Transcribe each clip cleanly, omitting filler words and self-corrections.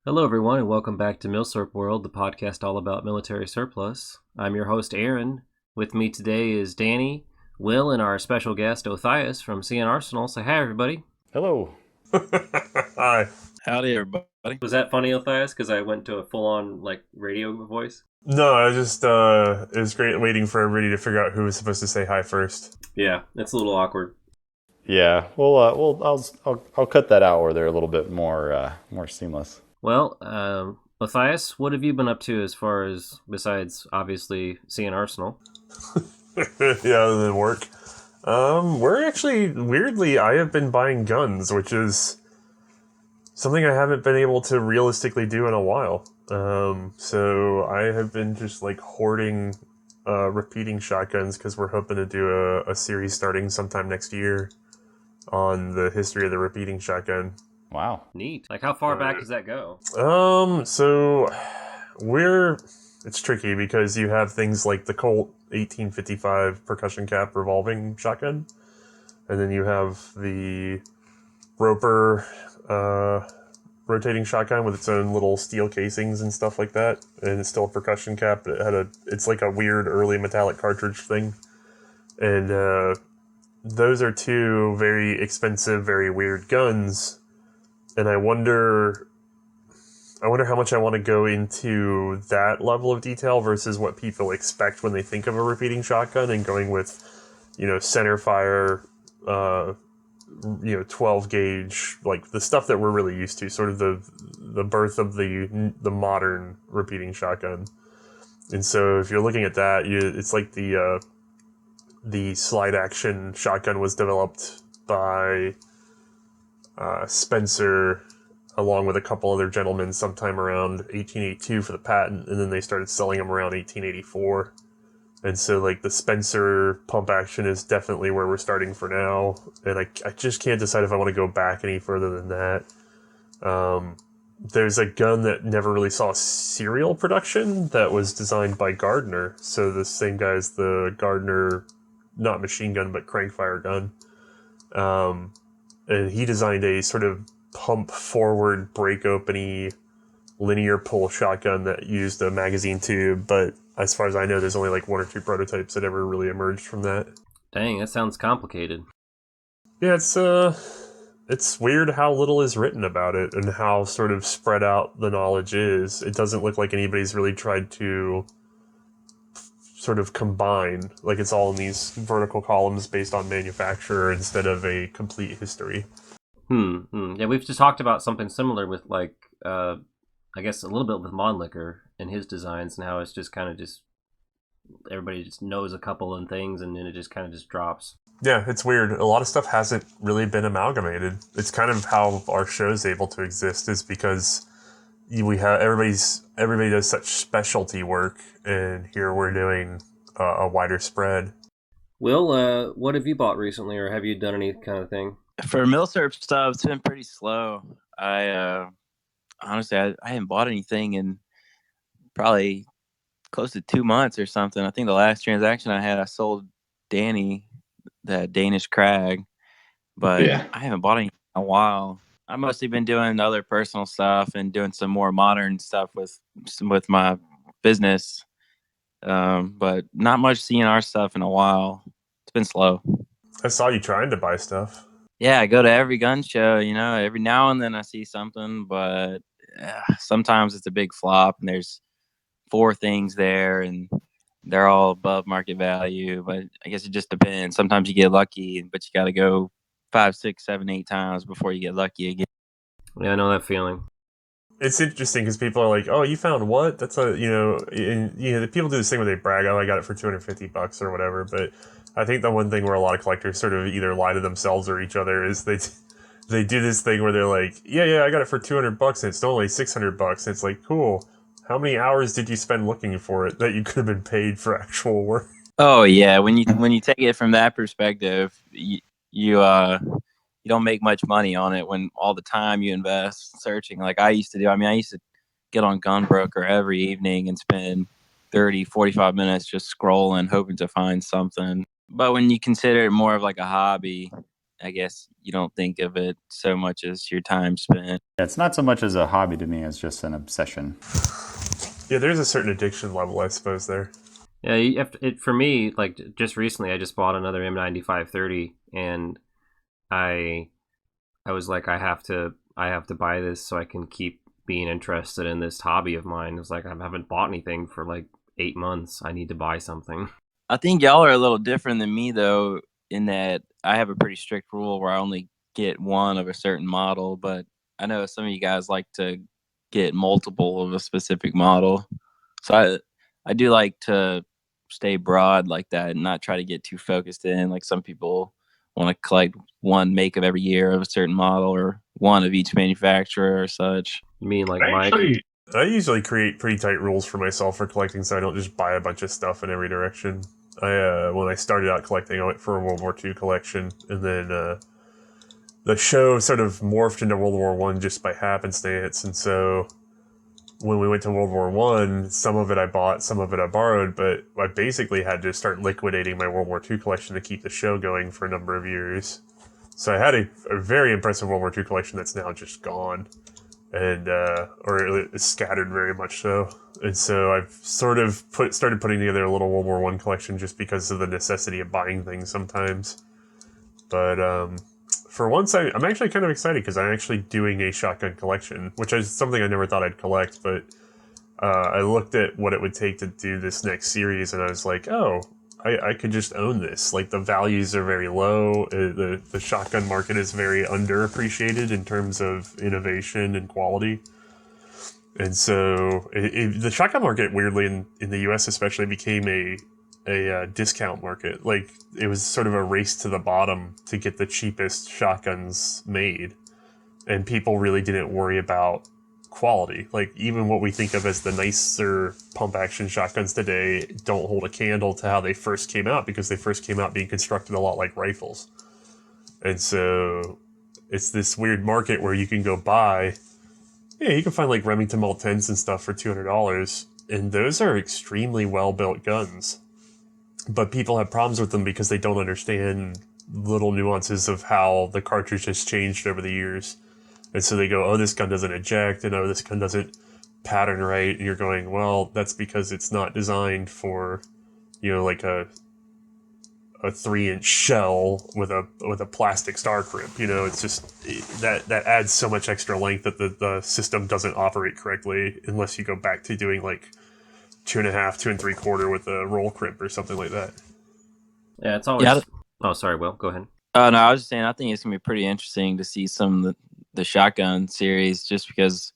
Hello, everyone, and welcome back to Milsurp World, the podcast all about military surplus. I'm your host, Aaron. With me today is Danny, Will, and our special guest, Othais from C&Rsenal. Say hi, everybody. Hello. Hi. Howdy, everybody. Was that funny, Othais? Because I went to a full-on, radio voice? No, I just it was great waiting for everybody to figure out who was supposed to say hi first. Yeah, it's a little awkward. Yeah, I'll cut that out where they're a little bit more seamless. Well, Othais, what have you been up to as far as, besides, obviously, C&Rsenal? Yeah, other than work. We're actually, weirdly, I have been buying guns, which is something I haven't been able to realistically do in a while. So I have been just hoarding repeating shotguns because we're hoping to do a series starting sometime next year on the history of the repeating shotgun. Wow. Neat. How far back does that go? So it's tricky because you have things like the Colt 1855 percussion cap revolving shotgun, and then you have the Roper rotating shotgun with its own little steel casings and stuff like that, and it's still a percussion cap, but it's like a weird early metallic cartridge thing, and those are two very expensive, very weird guns, and I wonder how much I want to go into that level of detail versus what people expect when they think of a repeating shotgun, and going with, center fire, 12 gauge, the stuff that we're really used to, sort of the birth of the modern repeating shotgun. And so if you're looking at that, it's like the slide action shotgun was developed by Spencer along with a couple other gentlemen sometime around 1882 for the patent, and then they started selling them around 1884. And so, the Spencer pump action is definitely where we're starting for now, and I just can't decide if I want to go back any further than that. There's a gun that never really saw serial production that was designed by Gardner, so the same guy as the Gardner, not machine gun, but crankfire gun. And he designed a sort of pump forward break open-y linear pull shotgun that used a magazine tube, but as far as I know, there's only one or two prototypes that ever really emerged from that. Dang, that sounds complicated. Yeah, it's weird how little is written about it and how sort of spread out the knowledge is. It doesn't look like anybody's really tried to sort of combine, it's all in these vertical columns based on manufacturer instead of a complete history. Yeah, we've just talked about something similar with I guess a little bit with Monlicker and his designs, and how it's just kind of everybody just knows a couple of things, and then it just kind of just drops. Yeah, it's weird. A lot of stuff hasn't really been amalgamated. It's kind of how our show's able to exist, is because we have everybody does such specialty work, and here we're doing a wider spread. Will, what have you bought recently, or have you done any kind of thing? For Milsurp stuff, it's been pretty slow. Honestly, I haven't bought anything in probably close to 2 months or something. I think the last transaction I had, I sold Danny that Danish Crag, but yeah, I haven't bought anything in a while. I've mostly been doing other personal stuff and doing some more modern stuff with my business, but not much C&R stuff in a while. It's been slow. I saw you trying to buy stuff. Yeah, I go to every gun show, every now and then I see something, but sometimes it's a big flop and there's 4 things there and they're all above market value. But I guess it just depends. Sometimes you get lucky, but you got to go 5, 6, 7, 8 times before you get lucky again. Yeah, I know that feeling. It's interesting because people are like, "Oh, you found what?" That's the people do this thing where they brag, "Oh, I got it for $250 or whatever." But I think the one thing where a lot of collectors sort of either lie to themselves or each other is they do this thing where they're like, "Yeah, I got it for $200 and it's only $600." And it's like, cool. How many hours did you spend looking for it that you could have been paid for actual work? Oh yeah, when you take it from that perspective, you don't make much money on it when all the time you invest searching like I used to do. I used to get on Gunbroker every evening and spend 30, 45 minutes just scrolling, hoping to find something. But when you consider it more of like a hobby, I guess you don't think of it so much as your time spent. Yeah, it's not so much as a hobby to me as just an obsession. Yeah, there's a certain addiction level, I suppose, there. Yeah, you have to, for me, like just recently, I just bought another M9530, and I I was like, I have to buy this so I can keep being interested in this hobby of mine. It's like I haven't bought anything for like 8 months. I need to buy something. I think y'all are a little different than me, though, in that I have a pretty strict rule where I only get one of a certain model, but I know some of you guys like to get multiple of a specific model. So I do like to stay broad like that and not try to get too focused in. Like some people want to collect one make of every year of a certain model or one of each manufacturer or such. You mean like Mike? I usually create pretty tight rules for myself for collecting, so I don't just buy a bunch of stuff in every direction. When I started out collecting, I went for a World War II collection, and then the show sort of morphed into World War One just by happenstance. And so when we went to World War One, some of it I bought, some of it I borrowed, but I basically had to start liquidating my World War II collection to keep the show going for a number of years. So I had a very impressive World War II collection that's now just gone, and or it's scattered very much so. And so I've sort of started putting together a little World War One collection just because of the necessity of buying things sometimes. But for once, I'm actually kind of excited because I'm actually doing a shotgun collection, which is something I never thought I'd collect. But I looked at what it would take to do this next series, and I was like, oh, I could just own this. Like, the values are very low. The shotgun market is very underappreciated in terms of innovation and quality. And so the shotgun market, weirdly, in the U.S. especially, became a discount market. Like, it was sort of a race to the bottom to get the cheapest shotguns made. And people really didn't worry about quality. Like, even what we think of as the nicer pump action shotguns today don't hold a candle to how they first came out, because they first came out being constructed a lot like rifles. And so it's this weird market where you can go buy, you can find like Remington Malt 10s and stuff for $200, and those are extremely well built guns. But people have problems with them because they don't understand little nuances of how the cartridge has changed over the years. And so they go, oh, this gun doesn't eject, and oh, this gun doesn't pattern right. And you're going, well, that's because it's not designed for, like a 3-inch shell with a plastic star crimp. It's just that adds so much extra length that the system doesn't operate correctly unless you go back to doing like 2.5, 2 3/4 with a roll crimp or something like that. Yeah, it's always. Yeah. Oh, sorry, Will. Go ahead. Oh, no, I was just saying, I think it's gonna be pretty interesting to see some of the shotgun series, just because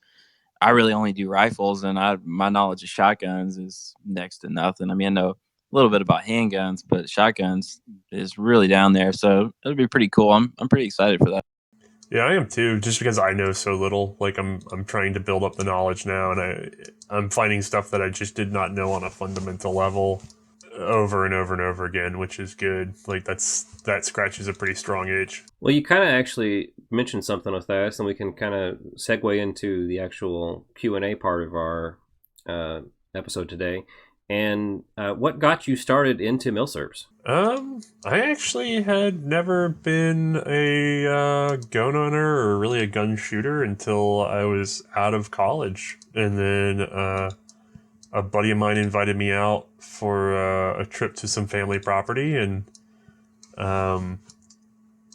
I really only do rifles, and my knowledge of shotguns is next to nothing. I mean, I know a little bit about handguns, but shotguns is really down there. So it'll be pretty cool. I'm pretty excited for that. Yeah, I am too, just because I know so little. Like, I'm trying to build up the knowledge now, and I'm finding stuff that I just did not know on a fundamental level over and over and over again, which is good. Like, that scratches a pretty strong itch. Well, you kind of actually mentioned something with that, and we can kind of segue into the actual Q&A part of our episode today. And what got you started into Milsurps? I actually had never been a gun owner or really a gun shooter until I was out of college. And then a buddy of mine invited me out for a trip to some family property. And I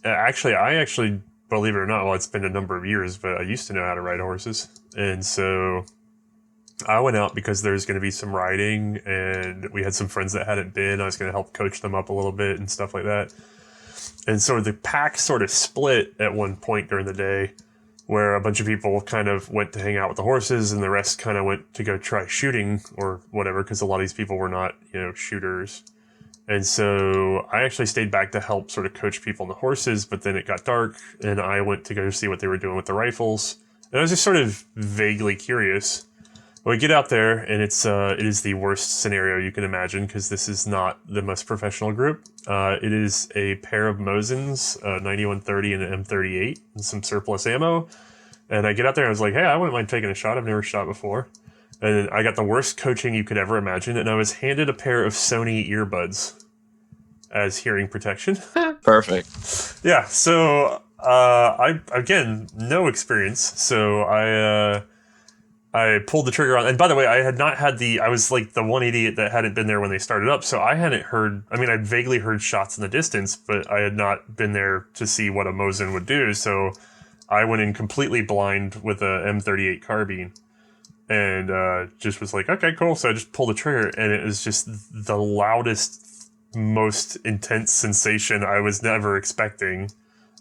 actually, believe it or not, well, it's been a number of years, but I used to know how to ride horses. And so I went out because there's going to be some riding, and we had some friends that hadn't been. I was going to help coach them up a little bit and stuff like that. And so the pack sort of split at one point during the day, where a bunch of people kind of went to hang out with the horses, and the rest kind of went to go try shooting or whatever, because a lot of these people were not, shooters. And so I actually stayed back to help sort of coach people on the horses, but then it got dark, and I went to go see what they were doing with the rifles. And I was just sort of vaguely curious. We get out there, and it is the worst scenario you can imagine, because this is not the most professional group. It is a pair of Mosins, 9130 and an M38, and some surplus ammo. And I get out there, and I was like, hey, I wouldn't mind taking a shot. I've never shot before. And I got the worst coaching you could ever imagine, and I was handed a pair of Sony earbuds as hearing protection. Perfect. Yeah, so I again no experience, so I pulled the trigger on. And by the way, I had not had I was like the one idiot that hadn't been there when they started up, so I hadn't heard. I mean, I'd vaguely heard shots in the distance, but I had not been there to see what a Mosin would do. So I went in completely blind with a M38 carbine, and just was like, okay, cool. So I just pulled the trigger, and it was just the loudest, most intense sensation I was never expecting.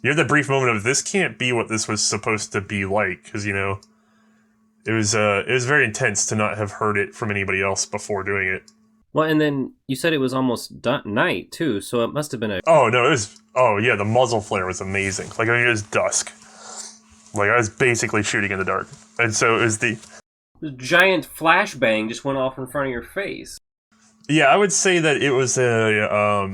You have that brief moment of this can't be what this was supposed to be like, because it was very intense to not have heard it from anybody else before doing it. Well, and then you said it was almost night too, so it must have been a. Oh no, it was. Oh yeah, the muzzle flare was amazing. Like, I mean, it was dusk. Like, I was basically shooting in the dark, and so it was the giant flashbang just went off in front of your face. Yeah, I would say that it was a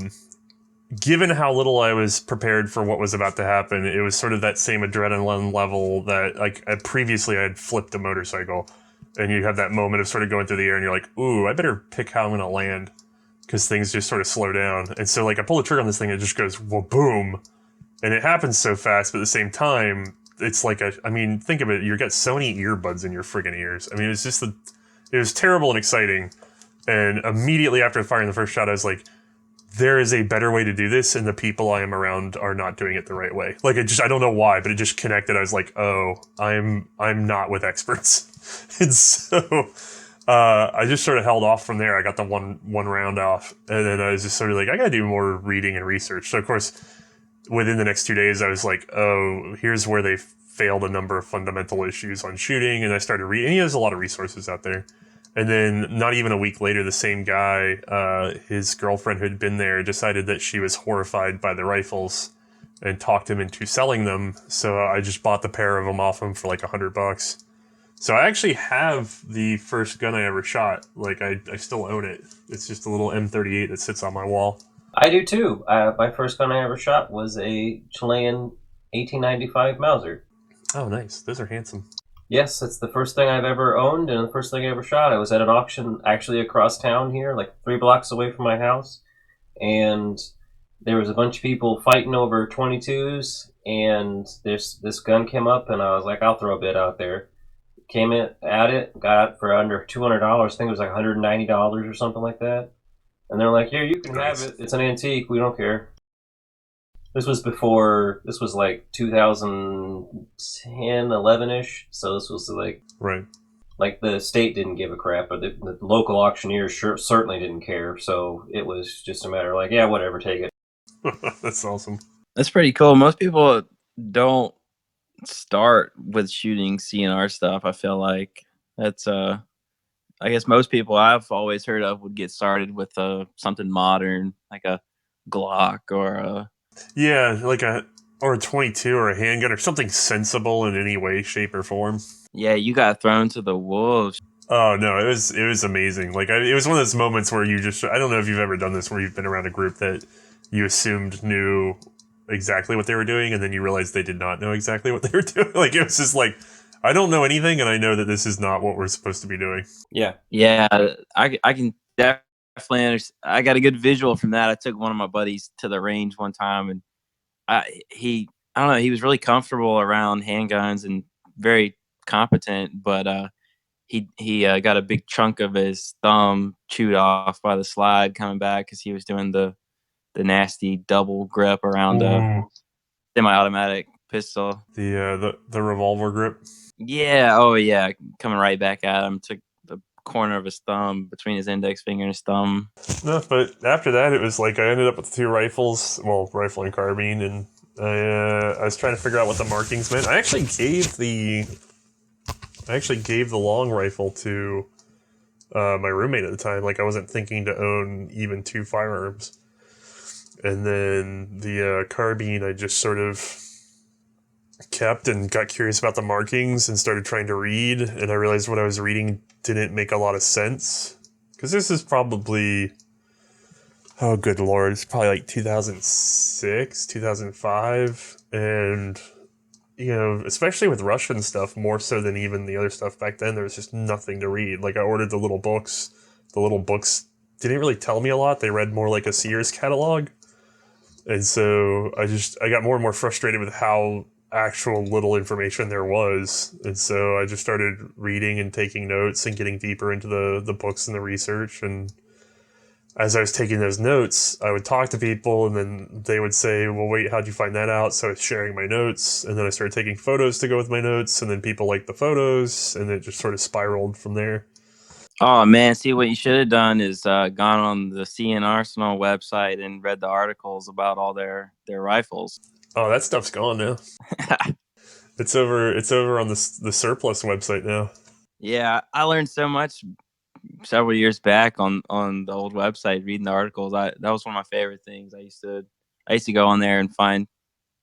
given how little I was prepared for what was about to happen, it was sort of that same adrenaline level that, like, previously I had flipped a motorcycle, and you have that moment of sort of going through the air, and you're like, ooh, I better pick how I'm going to land, because things just sort of slow down. And so, like, I pull the trigger on this thing, and it just goes, boom, and it happens so fast, but at the same time, it's like I mean, think of it, you got so many earbuds in your friggin' ears. I mean, it was terrible and exciting, and immediately after firing the first shot, I was like, there is a better way to do this, and the people I am around are not doing it the right way. Like, I don't know why, but it just connected. I was like, oh, I'm not with experts. And so I just sort of held off from there. I got the one round off, and then I was just sort of like, I gotta do more reading and research. So of course, within the next 2 days, I was like, oh, here's where they failed a number of fundamental issues on shooting, and I started reading. There's a lot of resources out there. And then not even a week later, the same guy, his girlfriend who had been there, decided that she was horrified by the rifles and talked him into selling them. So I just bought the pair of them off him for like $100. So I actually have the first gun I ever shot. Like, I still own it. It's just a little M38 that sits on my wall. I do too. My first gun I ever shot was a Chilean 1895 Mauser. Oh, nice. Those are handsome. Yes, it's the first thing I've ever owned and the first thing I ever shot. I was at an auction actually across town here, like 3 blocks away from my house, and there was a bunch of people fighting over 22s, and this gun came up, and I was like, I'll throw a bid out there. Came in at it, got it for under $200. I think it was like $190 or something like that. And they're like, here, you can have it. It's an antique. We don't care. This was like 2010, 11-ish. So this was like... Right. Like, the state didn't give a crap, but the local auctioneers certainly didn't care. So it was just a matter of like, yeah, whatever, take it. That's awesome. That's pretty cool. Most people don't start with shooting C&R stuff. I feel like that's I guess most people I've always heard of would get started with something modern, like a Glock or a... Yeah, like a 22 or a handgun or something sensible in any way, shape, or form. Yeah, you got thrown to the wolves. Oh no, it was amazing. Like, it was one of those moments where you just, I don't know if you've ever done this, where you've been around a group that you assumed knew exactly what they were doing, and then you realized they did not know exactly what they were doing. Like, it was just like, I don't know anything, and I know that this is not what we're supposed to be doing. Yeah. Yeah, I can definitely understand. I got a good visual from that. I took one of my buddies to the range one time, and I don't know, he was really comfortable around handguns and very competent, but he got a big chunk of his thumb chewed off by the slide coming back because he was doing the nasty double grip around a semi-automatic pistol. The revolver grip. Yeah, oh yeah, coming right back at him. Took the corner of his thumb between his index finger and his thumb. No, but after that, it was like I ended up with 2 rifles, well, rifle and carbine, and I was trying to figure out what the markings meant. I actually gave the long rifle to my roommate at the time. Like, I wasn't thinking to own even 2 firearms. And then the carbine, I just sort of kept and got curious about the markings and started trying to read. And I realized what I was reading didn't make a lot of sense. Because this is probably, oh, good Lord, it's probably like 2006, 2005. And, you know, especially with Russian stuff, more so than even the other stuff back then, there was just nothing to read. Like, I ordered the little books. The little books didn't really tell me a lot. They read more like a Sears catalog. And so I got more and more frustrated with how actual little information there was. And so I just started reading and taking notes and getting deeper into the books and the research. And as I was taking those notes, I would talk to people and then they would say, well, wait, how'd you find that out? So I was sharing my notes, and then I started taking photos to go with my notes, and then people liked the photos, and it just sort of spiraled from there. Oh man, see, what you should have done is gone on the C&Rsenal website and read the articles about all their rifles. Oh, that stuff's gone now. It's over on the surplus website now. Yeah, I learned so much several years back on the old website reading the articles. That was one of my favorite things. I used to go on there and find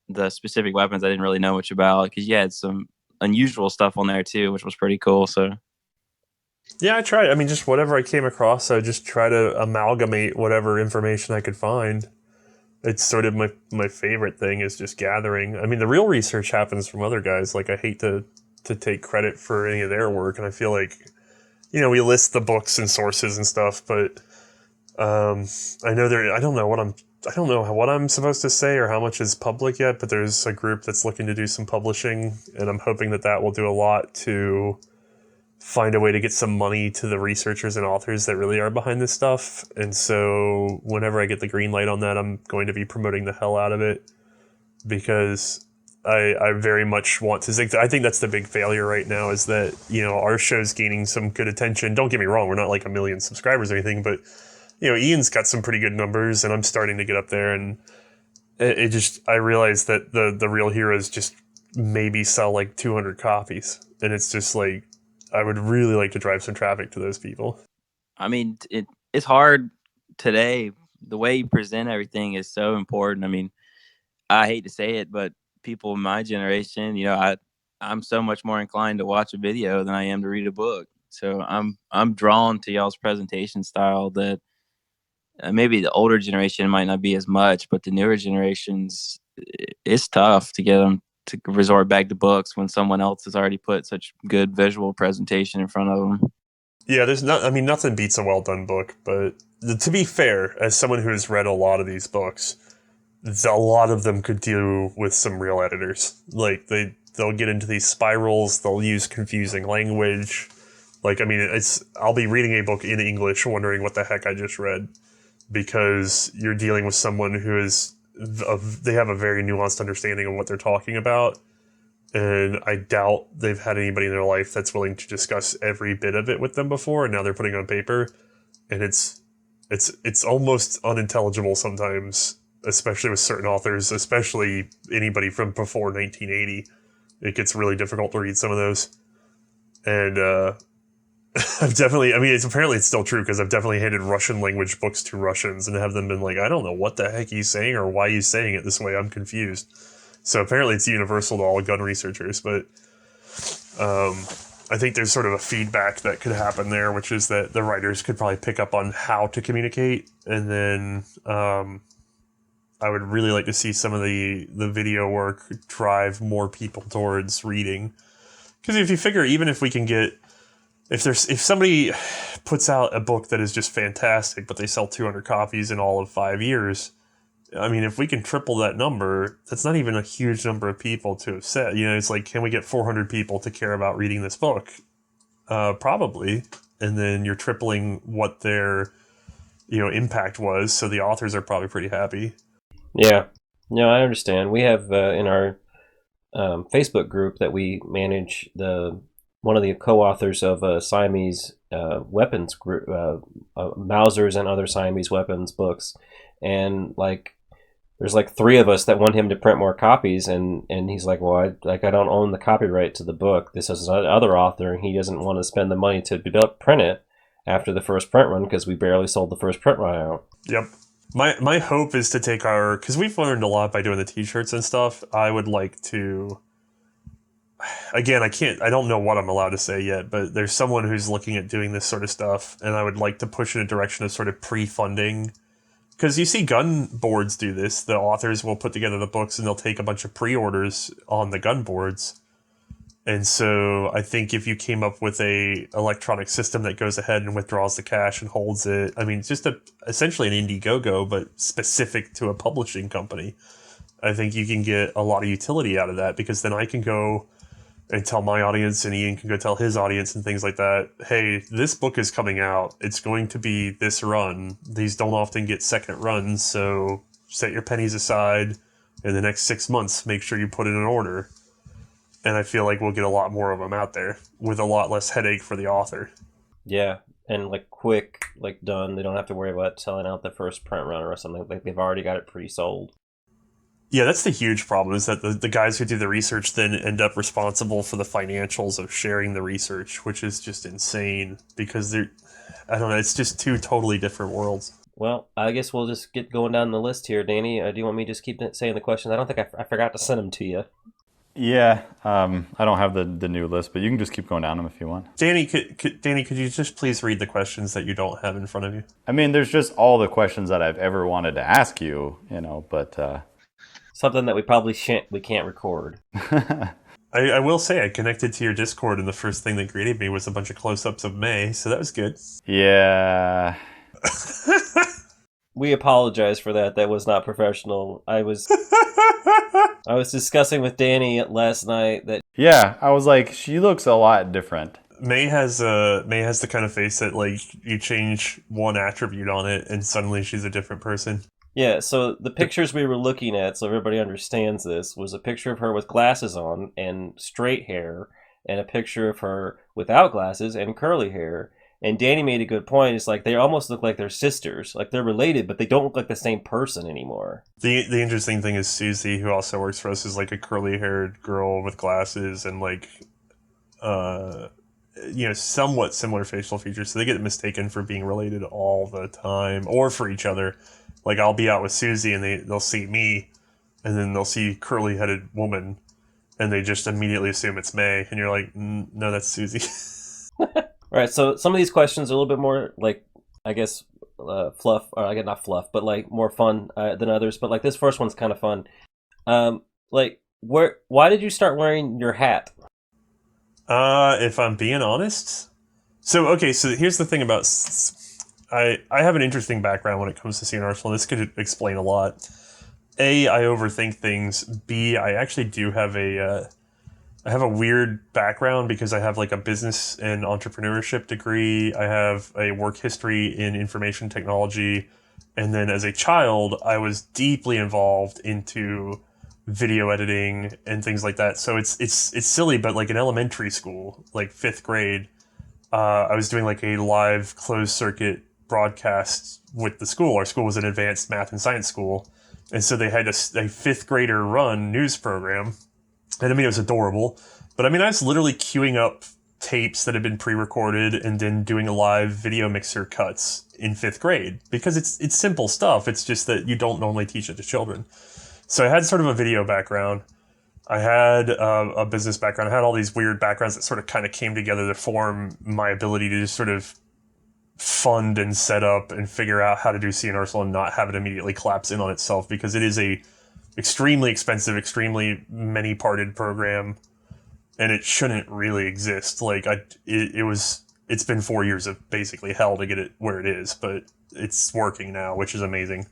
the specific weapons I didn't really know much about, because you had some unusual stuff on there too, which was pretty cool. So yeah, I tried. I mean, just whatever I came across, I just try to amalgamate whatever information I could find. It's sort of my favorite thing is just gathering. I mean, the real research happens from other guys. Like, I hate to take credit for any of their work, and I feel like, you know, we list the books and sources and stuff, but I know I don't know what I'm supposed to say or how much is public yet, but there's a group that's looking to do some publishing, and I'm hoping that will do a lot to find a way to get some money to the researchers and authors that really are behind this stuff. And so whenever I get the green light on that, I'm going to be promoting the hell out of it, because I very much want to think. I think that's the big failure right now, is that, you know, our show's gaining some good attention. Don't get me wrong, we're not like 1 million subscribers or anything, but, you know, Ian's got some pretty good numbers, and I'm starting to get up there, and I realized that the real heroes just maybe sell like 200 copies, and it's just like, I would really like to drive some traffic to those people. I mean, it's hard today. The way you present everything is so important. I mean, I hate to say it, but people in my generation, you know, I'm so much more inclined to watch a video than I am to read a book. So I'm drawn to y'all's presentation style that maybe the older generation might not be as much, but the newer generations, it's tough to get them to resort back to books when someone else has already put such good visual presentation in front of them. Yeah, nothing beats a well done book, but to be fair, as someone who has read a lot of these books, a lot of them could do with some real editors. Like, they'll get into these spirals, they'll use confusing language. Like, I mean, I'll be reading a book in English wondering what the heck I just read, because you're dealing with someone who they have a very nuanced understanding of what they're talking about. And I doubt they've had anybody in their life that's willing to discuss every bit of it with them before, and now they're putting it on paper. And it's almost unintelligible sometimes, especially with certain authors, especially anybody from before 1980. It gets really difficult to read some of those. And I've definitely, I mean, it's still true, because I've definitely handed Russian language books to Russians and have them been like, I don't know what the heck he's saying or why he's saying it this way. I'm confused. So apparently it's universal to all gun researchers, but I think there's sort of a feedback that could happen there, which is that the writers could probably pick up on how to communicate, and then I would really like to see some of the video work drive more people towards reading. Because if you figure, even if we can get, if somebody puts out a book that is just fantastic, but they sell 200 copies in all of 5 years, I mean, if we can triple that number, that's not even a huge number of people to have said. You know, it's like, can we get 400 people to care about reading this book? Probably. And then you're tripling what their, you know, impact was. So the authors are probably pretty happy. Yeah. No, I understand. We have in our Facebook group that we manage, one of the co-authors of Siamese weapons group, Mausers and other Siamese weapons books, and like, there's like 3 of us that want him to print more copies, and he's like, well, I don't own the copyright to the book. This is another author, and he doesn't want to spend the money to print it after the first print run, because we barely sold the first print run out. Yep. My hope is to take because we've learned a lot by doing the t-shirts and stuff. I would like to, again, I don't know what I'm allowed to say yet, but there's someone who's looking at doing this sort of stuff, and I would like to push in a direction of sort of pre-funding. Because you see gun boards do this. The authors will put together the books, and they'll take a bunch of pre-orders on the gun boards. And so I think if you came up with a electronic system that goes ahead and withdraws the cash and holds it, I mean, it's just essentially an Indiegogo, but specific to a publishing company. I think you can get a lot of utility out of that, because then I can go and tell my audience, and Ian can go tell his audience and things like that. Hey, this book is coming out. It's going to be this run. These don't often get second runs, so set your pennies aside. In the next 6 months, make sure you put in an order. And I feel like we'll get a lot more of them out there with a lot less headache for the author. Yeah, and like quick, like done. They don't have to worry about selling out the first print run or something. Like they've already got it pre-sold. Yeah, that's the huge problem, is that the guys who do the research then end up responsible for the financials of sharing the research, which is just insane, because I don't know, it's just two totally different worlds. Well, I guess we'll just get going down the list here, Danny. Do you want me to just keep saying the questions? I don't think I forgot to send them to you. Yeah, I don't have the new list, but you can just keep going down them if you want. Danny, could you just please read the questions that you don't have in front of you? I mean, there's just all the questions that I've ever wanted to ask you, but... Something that we probably can't record. I will say, I connected to your Discord, and the first thing that greeted me was a bunch of close-ups of May, so that was good. Yeah. We apologize for that. That was not professional. I was discussing with Danny last night that... Yeah, I was like, she looks a lot different. May has the kind of face that, like, you change one attribute on it and suddenly she's a different person. Yeah, so the pictures we were looking at, so everybody understands this, was a picture of her with glasses on and straight hair, and a picture of her without glasses and curly hair. And Danny made a good point. It's like they almost look like they're sisters. Like they're related, but they don't look like the same person anymore. The interesting thing is Susie, who also works for us, is like a curly-haired girl with glasses and like, somewhat similar facial features. So they get mistaken for being related all the time, or for each other. Like I'll be out with Susie and they'll see me, and then they'll see curly-headed woman, and they just immediately assume it's May, and you're like, no, that's Susie. All right, so some of these questions are a little bit more like, I guess, fluff, or I guess not fluff, but like more fun than others. But like this first one's kind of fun. Why did you start wearing your hat? If I'm being honest, so here's the thing about. I have an interesting background when it comes to C&Rsenal. This could explain a lot. A, I overthink things. B, I actually do have I have a weird background because I have like a business and entrepreneurship degree. I have a work history in information technology. And then as a child, I was deeply involved into video editing and things like that. So it's silly, but like in elementary school, like 5th grade, I was doing like a live closed circuit broadcast with the school. Our school was an advanced math and science school. And so they had a 5th grader run news program. And I mean, it was adorable. But I mean, I was literally queuing up tapes that had been pre-recorded and then doing a live video mixer cuts in 5th grade. Because it's simple stuff. It's just that you don't normally teach it to children. So I had sort of a video background. I had a business background. I had all these weird backgrounds that sort of kind of came together to form my ability to just sort of fund and set up and figure out how to do C&Rsenal and not have it immediately collapse in on itself, because it is a extremely expensive, extremely many-parted program, and it shouldn't really exist. Like it's been 4 years of basically hell to get it where it is, but it's working now, which is amazing.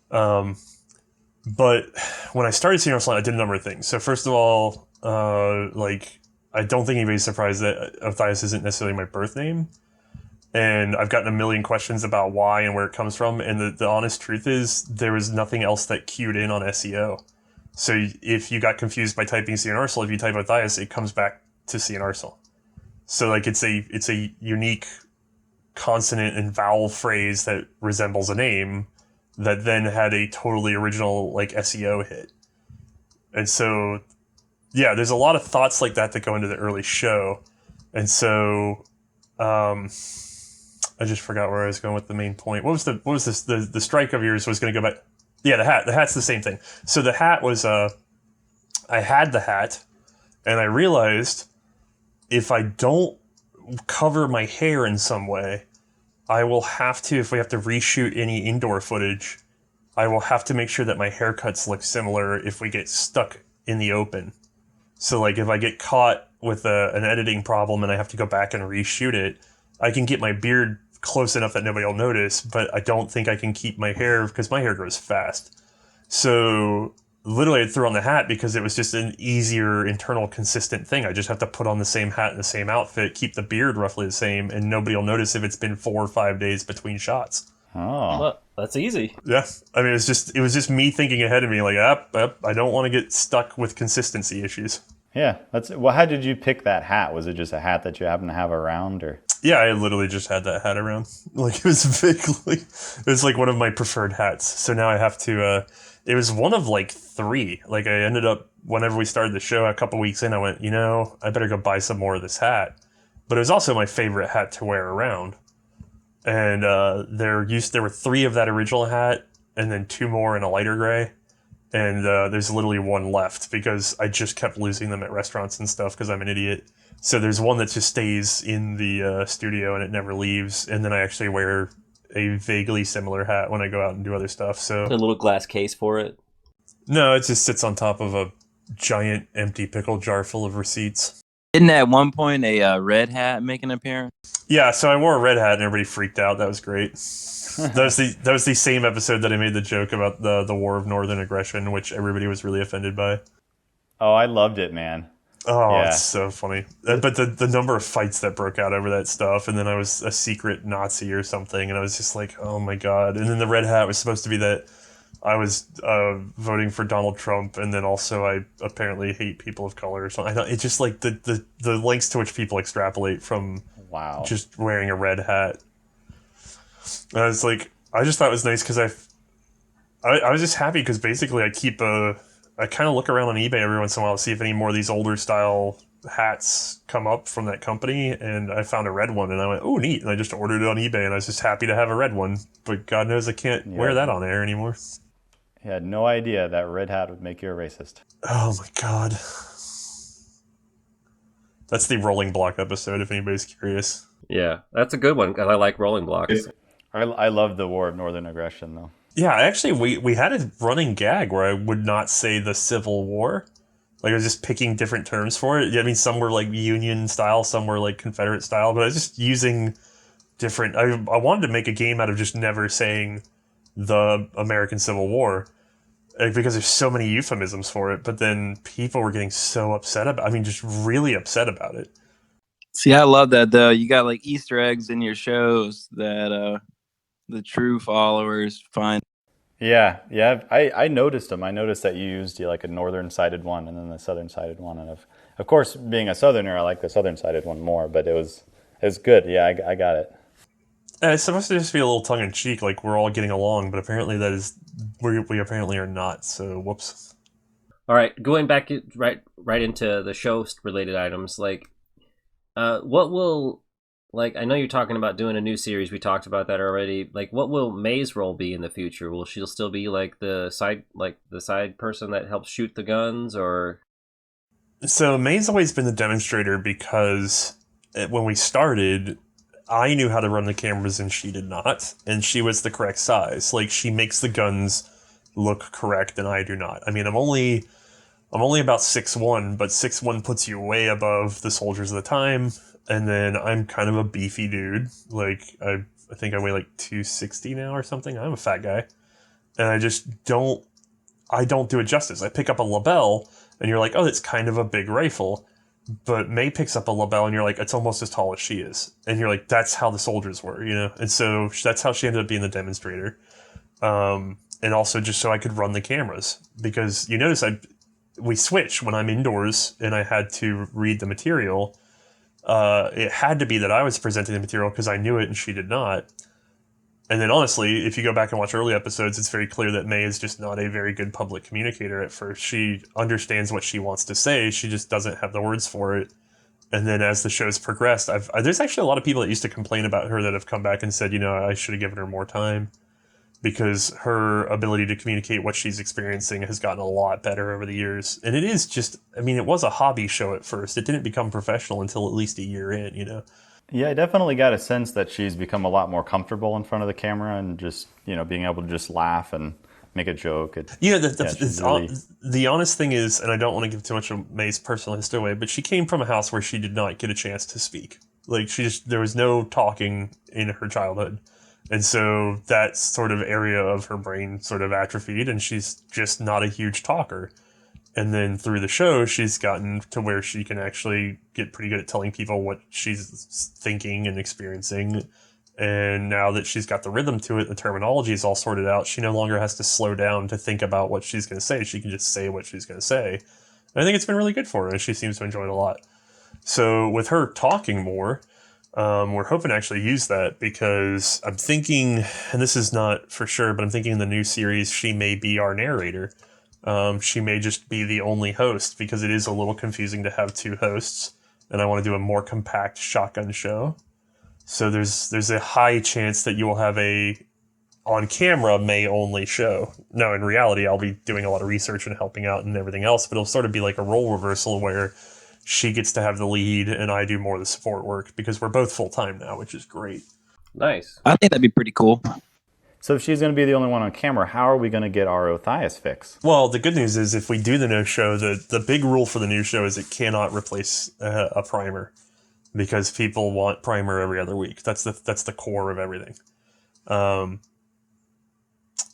But when I started C&Rsenal, I did a number of things. So first of all, I don't think anybody's surprised that Othais isn't necessarily my birth name. And I've gotten a million questions about why and where it comes from. And the honest truth is there was nothing else that queued in on SEO. So if you got confused by typing C&Rsenal, if you type Othais, it comes back to C&Rsenal. So like it's a unique consonant and vowel phrase that resembles a name that then had a totally original like SEO hit. And so, yeah, there's a lot of thoughts like that go into the early show. And so, I just forgot where I was going with the main point. What was the strike of yours was going to go back? Yeah, the hat. The hat's the same thing. So the hat was, I had the hat, and I realized if I don't cover my hair in some way, I will have to, if we have to reshoot any indoor footage, I will have to make sure that my haircuts look similar if we get stuck in the open. So like if I get caught with an editing problem and I have to go back and reshoot it, I can get my beard close enough that nobody will notice, but I don't think I can keep my hair because my hair grows fast. So literally I threw on the hat because it was just an easier internal consistent thing. I just have to put on the same hat and the same outfit, keep the beard roughly the same, and nobody will notice if it's been 4 or 5 days between shots. Oh, Well, that's easy. Yeah, I mean, it was just me thinking ahead of me, like, I don't want to get stuck with consistency issues. yeah. Well, how did you pick that hat? Was it just a hat that you happen to have around, or? Yeah, I literally just had that hat around. Like, it was vaguely, it was like one of my preferred hats. So now I have to, it was one of like 3. Like, I ended up, whenever we started the show, a couple weeks in, I went, I better go buy some more of this hat. But it was also my favorite hat to wear around. And there were 3 of that original hat, and then 2 more in a lighter gray. And there's literally 1 left because I just kept losing them at restaurants and stuff because I'm an idiot. So there's one that just stays in the studio and it never leaves. And then I actually wear a vaguely similar hat when I go out and do other stuff. So A little glass case for it. no, it just sits on top of a giant empty pickle jar full of receipts. Didn't at one point a red hat make an appearance? Yeah, so I wore a red hat and everybody freaked out. That was great. That was the same episode that I made the joke about the War of Northern Aggression, which everybody was really offended by. Oh, I loved it, man. Oh, Yeah. It's so funny. But the number of fights that broke out over that stuff, and then I was a secret Nazi or something, and I was just like, oh my god. And then the red hat was supposed to be that I was voting for Donald Trump, and then also I apparently hate people of color or something. It's just like the lengths to which people extrapolate from Wow. just wearing a red hat. And I was like, I just thought it was nice because I was just happy because basically I kind of look around on eBay every once in a while to see if any more of these older style hats come up from that company, and I found a red one, and I went, oh, neat, and I just ordered it on eBay, and I was just happy to have a red one, but God knows I can't wear that on air anymore. I had no idea that red hat would make you a racist. Oh my God. That's the Rolling Block episode, if anybody's curious. Yeah, that's a good one because I like rolling blocks. I love the War of Northern Aggression, though. Yeah, actually, we had a running gag where I would not say the Civil War. Like, I was just picking different terms for it. I mean, some were like Union style, some were like Confederate style, but I was just using different... I wanted to make a game out of just never saying the American Civil War, because there's so many euphemisms for it, but then people were getting so upset about it. I mean, just really upset about it. See, I love that, though. You got like Easter eggs in your shows that the true followers find. Yeah. I noticed them. I noticed that you used like a northern-sided one and then the southern-sided one. And of course, being a southerner, I like the southern-sided one more. But it was good. Yeah, I got it. It's supposed to just be a little tongue-in-cheek, like we're all getting along, but apparently we apparently are not. So whoops. All right, going back right into the show-related items, like, what will... Like, I know you're talking about doing a new series. We talked about that already. Like, what will May's role be in the future? Will she still be like the side person that helps shoot the guns, or? So May's always been the demonstrator because when we started, I knew how to run the cameras and she did not, and she was the correct size. Like, she makes the guns look correct, and I do not. I mean, I'm only about 6'1", but 6'1" puts you way above the soldiers of the time. And then I'm kind of a beefy dude. Like, I think I weigh like 260 now or something. I'm a fat guy. And I just don't do it justice. I pick up a label and you're like, oh, that's kind of a big rifle. But May picks up a label and you're like, it's almost as tall as she is. And you're like, that's how the soldiers were, And so that's how she ended up being the demonstrator. And also just so I could run the cameras. Because you notice we switch when I'm indoors and I had to read the material. It had to be that I was presenting the material because I knew it and she did not. And then honestly, if you go back and watch early episodes, it's very clear that May is just not a very good public communicator at first. She understands what she wants to say. She just doesn't have the words for it. And then as the show's progressed, there's actually a lot of people that used to complain about her that have come back and said, I should have given her more time. Because her ability to communicate what she's experiencing has gotten a lot better over the years. And it is just, it was a hobby show at first. It didn't become professional until at least a year in, Yeah, I definitely got a sense that she's become a lot more comfortable in front of the camera and just, being able to just laugh and make a joke. The honest thing is, and I don't want to give too much of May's personal history away, but she came from a house where she did not get a chance to speak. Like there was no talking in her childhood. And so that sort of area of her brain sort of atrophied, and she's just not a huge talker. And then through the show, she's gotten to where she can actually get pretty good at telling people what she's thinking and experiencing. And now that she's got the rhythm to it, the terminology is all sorted out, she no longer has to slow down to think about what she's going to say. She can just say what she's going to say. And I think it's been really good for her, and she seems to enjoy it a lot. So with her talking more, we're hoping to actually use that, because I'm thinking, and this is not for sure, but I'm thinking in the new series, she may be our narrator. She may just be the only host, because it is a little confusing to have two hosts, and I want to do a more compact shotgun show. So there's a high chance that you will have a on-camera May-only show. Now, in reality, I'll be doing a lot of research and helping out and everything else, but it'll sort of be like a role reversal where she gets to have the lead and I do more of the support work, because we're both full-time now, which is great. Nice. I think that'd be pretty cool. So if she's going to be the only one on camera, how are we going to get our Othais fix? Well, the good news is if we do the no show, the big rule for the new show is it cannot replace a primer, because people want primer every other week. That's the core of everything.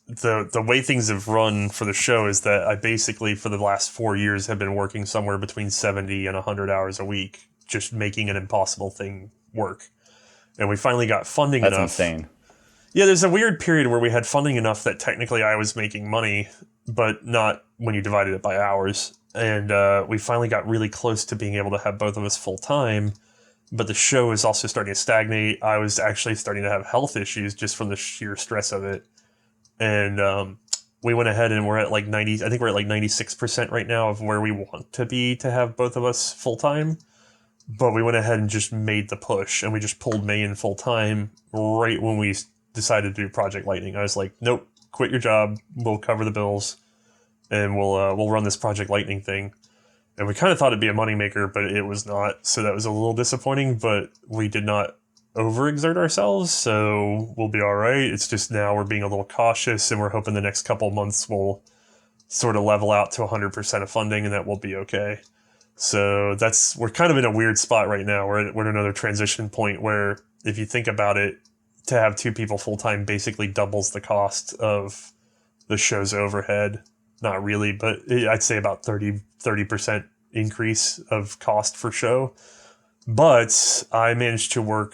The way things have run for the show is that I basically, for the last 4 years, have been working somewhere between 70 and 100 hours a week, just making an impossible thing work. And we finally got funding enough. That's insane. Yeah, there's a weird period where we had funding enough that technically I was making money, but not when you divided it by hours. And we finally got really close to being able to have both of us full time. But the show is also starting to stagnate. I was actually starting to have health issues just from the sheer stress of it. And we went ahead and we're at like 90, I think we're at like 96% right now of where we want to be to have both of us full time. But we went ahead and just made the push, and we just pulled May in full time right when we decided to do Project Lightning. I was like, nope, quit your job. We'll cover the bills, and we'll run this Project Lightning thing. And we kind of thought it'd be a moneymaker, but it was not. So that was a little disappointing, but we did not overexert ourselves, so we'll be all right. It's just now we're being a little cautious, and we're hoping the next couple months will sort of level out to 100% of funding, and that will be okay. So we're kind of in a weird spot right now. We're at another transition point where, if you think about it, to have two people full-time basically doubles the cost of the show's overhead. Not really, but I'd say about 30% increase of cost for show. But I managed to work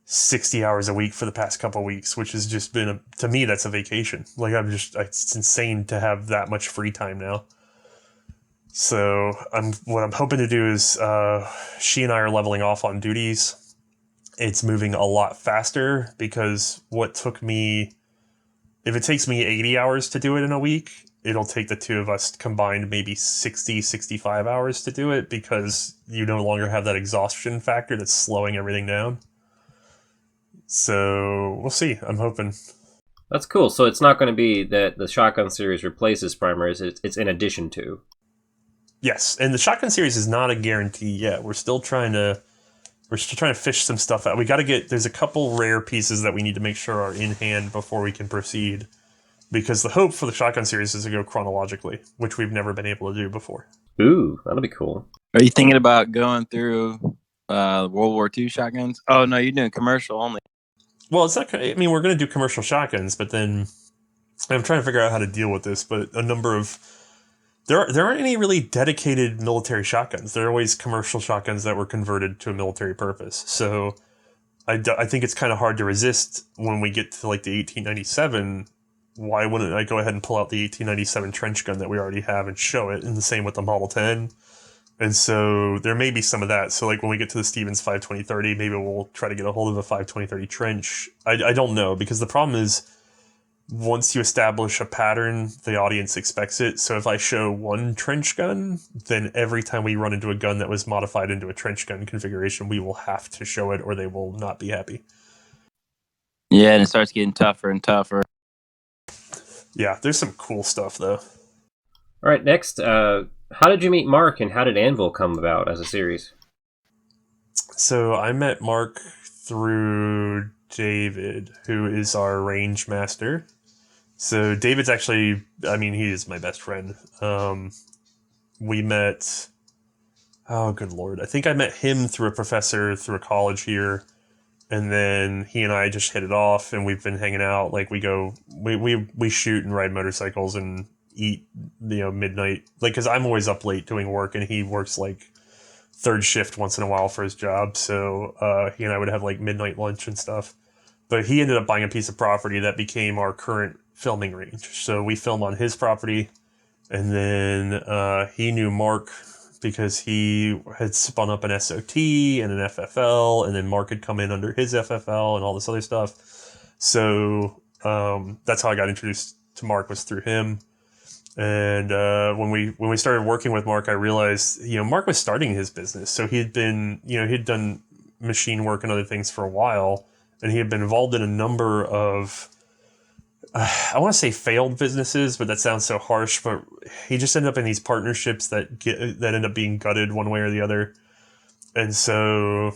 60 hours a week for the past couple of weeks, which has just been, to me, that's a vacation. Like, it's insane to have that much free time now. So what I'm hoping to do is she and I are leveling off on duties. It's moving a lot faster, because if it takes me 80 hours to do it in a week, it'll take the two of us combined maybe 60, 65 hours to do it, because you no longer have that exhaustion factor that's slowing everything down. So we'll see. I'm hoping. That's cool. So it's not going to be that the Shotgun series replaces primaries. It's in addition to. Yes, and the Shotgun series is not a guarantee yet. We're still trying to fish some stuff out. There's a couple rare pieces that we need to make sure are in hand before we can proceed, because the hope for the Shotgun series is to go chronologically, which we've never been able to do before. Ooh, that'll be cool. Are you thinking about going through World War II shotguns? Oh, no, you're doing commercial only. Well, it's not. I mean, we're going to do commercial shotguns, but then I'm trying to figure out how to deal with this. But there aren't any really dedicated military shotguns. There are always commercial shotguns that were converted to a military purpose. So I think it's kind of hard to resist when we get to like the 1897. Why wouldn't I go ahead and pull out the 1897 trench gun that we already have and show it? And the same with the Model 10. And so there may be some of that. So like when we get to the Stevens 520-30, maybe we'll try to get a hold of a 520-30 trench. I don't know, because the problem is, once you establish a pattern, the audience expects it. So if I show one trench gun, then every time we run into a gun that was modified into a trench gun configuration, we will have to show it, or they will not be happy. Yeah, and it starts getting tougher and tougher. Yeah, there's some cool stuff, though. All right, next, how did you meet Mark, and how did Anvil come about as a series? So I met Mark through David, who is our range master. So David's actually, I mean, he is my best friend. We met, oh, good Lord. I think I met him through a professor through a college here. And then he and I just hit it off, and we've been hanging out. Like we shoot and ride motorcycles and eat, midnight. Like, cause I'm always up late doing work, and he works like third shift once in a while for his job. So, he and I would have like midnight lunch and stuff. But he ended up buying a piece of property that became our current filming range. So we film on his property, and then he knew Mark because he had spun up an SOT and an FFL, and then Mark had come in under his FFL and all this other stuff. So that's how I got introduced to Mark, was through him. And when we started working with Mark, I realized, Mark was starting his business. So he'd done machine work and other things for a while, and he had been involved in a number of, I want to say failed businesses, but that sounds so harsh. But he just ended up in these partnerships that end up being gutted one way or the other. And so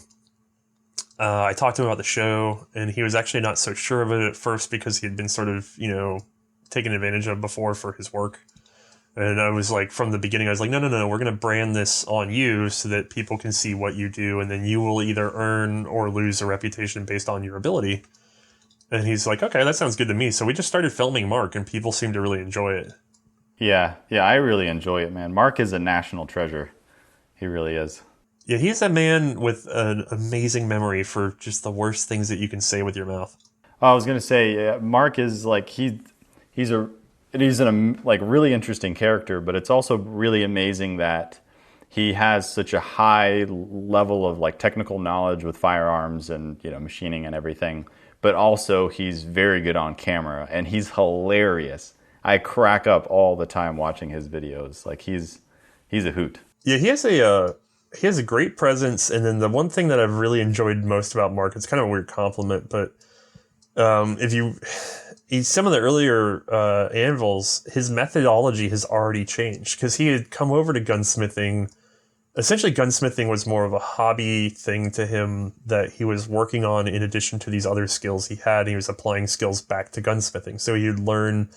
I talked to him about the show, and he was actually not so sure of it at first because he had been sort of, taken advantage of before for his work. And I was like, from the beginning, I was like, no, we're going to brand this on you so that people can see what you do, and then you will either earn or lose a reputation based on your ability. And he's like, okay, that sounds good to me. So we just started filming Mark, and people seem to really enjoy it. Yeah, I really enjoy it, man. Mark is a national treasure. He really is. Yeah, he's a man with an amazing memory for just the worst things that you can say with your mouth. I was gonna say, Mark is like he's a like really interesting character, but it's also really amazing that he has such a high level of like technical knowledge with firearms and machining and everything. But also he's very good on camera, and he's hilarious. I crack up all the time watching his videos. Like he's a hoot. Yeah, he has a great presence. And then the one thing that I've really enjoyed most about Mark, it's kind of a weird compliment, but some of the earlier anvils, his methodology has already changed, because he had come over to gunsmithing. Essentially, gunsmithing was more of a hobby thing to him that he was working on in addition to these other skills he had. He was applying skills back to gunsmithing. So he would learn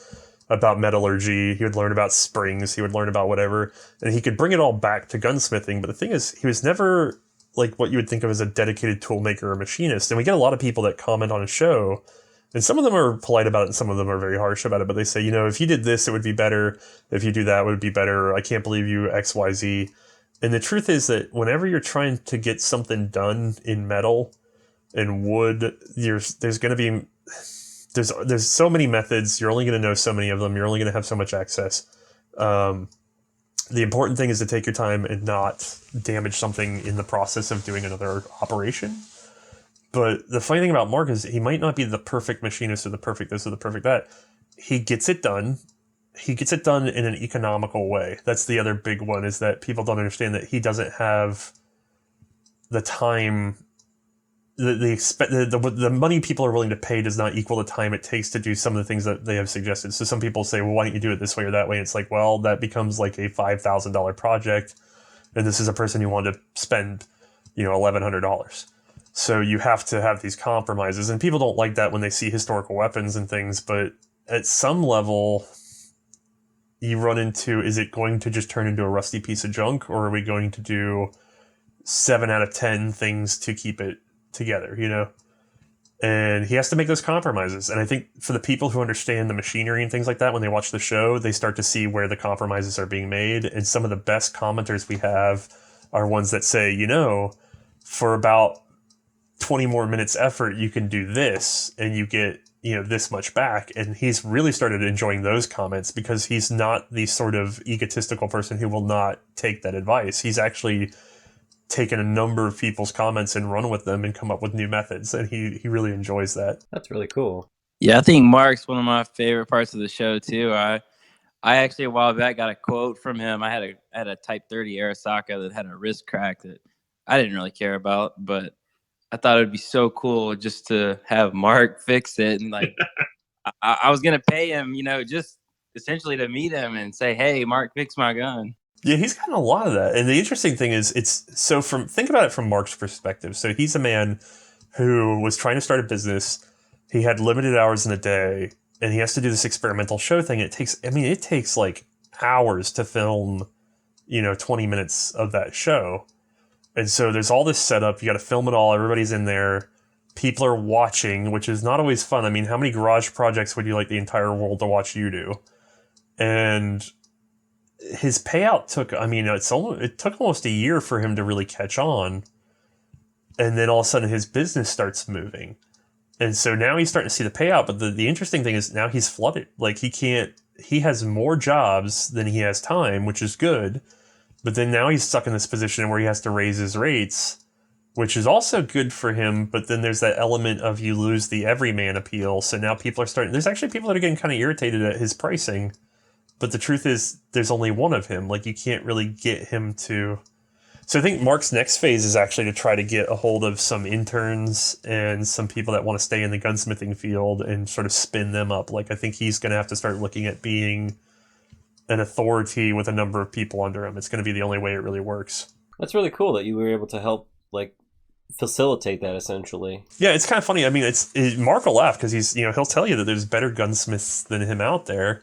about metallurgy, he would learn about springs, he would learn about whatever, and he could bring it all back to gunsmithing. But the thing is, he was never like what you would think of as a dedicated toolmaker or machinist. And we get a lot of people that comment on his show, and some of them are polite about it and some of them are very harsh about it. But they say, if you did this, it would be better. If you do that, it would be better. I can't believe you XYZ. And the truth is that whenever you're trying to get something done in metal and wood, there's going to be there's so many methods. You're only going to know so many of them. You're only going to have so much access. The important thing is to take your time and not damage something in the process of doing another operation. But the funny thing about Mark is he might not be the perfect machinist or the perfect this or the perfect that. He gets it done. He gets it done in an economical way. That's the other big one, is that people don't understand that he doesn't have the time. The money people are willing to pay does not equal the time it takes to do some of the things that they have suggested. So some people say, well, why don't you do it this way or that way? And it's like, well, that becomes like a $5,000 project. And this is a person who wanted to spend, $1,100. So you have to have these compromises. And people don't like that when they see historical weapons and things. But at some level, you run into, is it going to just turn into a rusty piece of junk, or are we going to do 7 out of 10 things to keep it together, And he has to make those compromises. And I think for the people who understand the machinery and things like that, when they watch the show, they start to see where the compromises are being made. And some of the best commenters we have are ones that say, for about 20 more minutes effort, you can do this and you get, this much back. And he's really started enjoying those comments, because he's not the sort of egotistical person who will not take that advice. He's actually taken a number of people's comments and run with them and come up with new methods. And he really enjoys that. That's really cool. Yeah, I think Mark's one of my favorite parts of the show too. I actually a while back got a quote from him. I had a Type 30 Arasaka that had a wrist crack that I didn't really care about, but I thought it would be so cool just to have Mark fix it. And like, I was going to pay him, just essentially to meet him and say, hey, Mark, fix my gun. Yeah, he's gotten a lot of that. And the interesting thing is, think about it from Mark's perspective. So he's a man who was trying to start a business. He had limited hours in a day, and he has to do this experimental show thing. It takes like hours to film, 20 minutes of that show. And so there's all this setup. You got to film it all. Everybody's in there. People are watching, which is not always fun. I mean, how many garage projects would you like the entire world to watch you do? And his payout it took almost a year for him to really catch on. And then all of a sudden his business starts moving. And so now he's starting to see the payout. But the interesting thing is now he's flooded. Like he has more jobs than he has time, which is good. But then now he's stuck in this position where he has to raise his rates, which is also good for him. But then there's that element of you lose the everyman appeal. So now there's actually people that are getting kind of irritated at his pricing. But the truth is there's only one of him. Like you can't really get him to. So I think Mark's next phase is actually to try to get a hold of some interns and some people that want to stay in the gunsmithing field and sort of spin them up. Like I think he's going to have to start looking at being an authority with a number of people under him. It's going to be the only way it really works. That's really cool that you were able to help facilitate that essentially. Yeah, it's kind of funny. I mean, Mark will laugh because he'll tell you that there's better gunsmiths than him out there.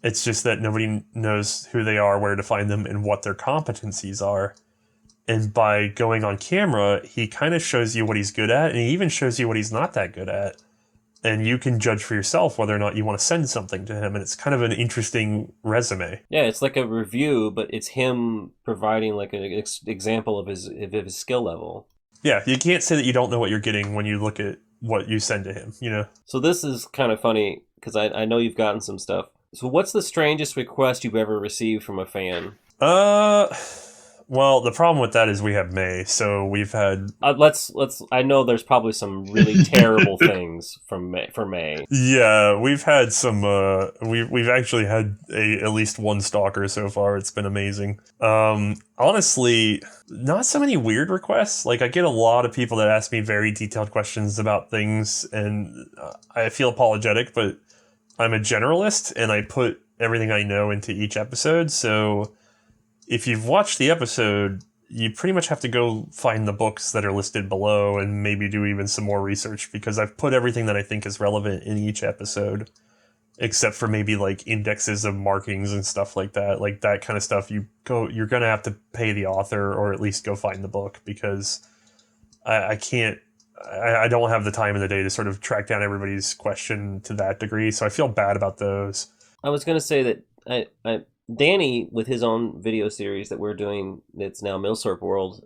It's just that nobody knows who they are, where to find them, and what their competencies are. And by going on camera, he kind of shows you what he's good at, and he even shows you what he's not that good at. And you can judge for yourself whether or not you want to send something to him. And it's kind of an interesting resume. Yeah, it's like a review, but it's him providing like an example of his skill level. Yeah, you can't say that you don't know what you're getting when you look at what you send to him, So this is kind of funny, because I know you've gotten some stuff. So what's the strangest request you've ever received from a fan? Well, the problem with that is we have May, so we've had. Let's. I know there's probably some really terrible things for May. Yeah, we've had some. We've actually had at least one stalker so far. It's been amazing. Honestly, not so many weird requests. Like I get a lot of people that ask me very detailed questions about things, and I feel apologetic, but I'm a generalist, and I put everything I know into each episode, so. If you've watched the episode, you pretty much have to go find the books that are listed below and maybe do even some more research, because I've put everything that I think is relevant in each episode, except for maybe like indexes of markings and stuff like that. Like that kind of stuff, you're going to have to pay the author or at least go find the book, because I don't have the time in the day to sort of track down everybody's question to that degree. So I feel bad about those. I was going to say that Danny, with his own video series that we're doing, that's now Milsurp World,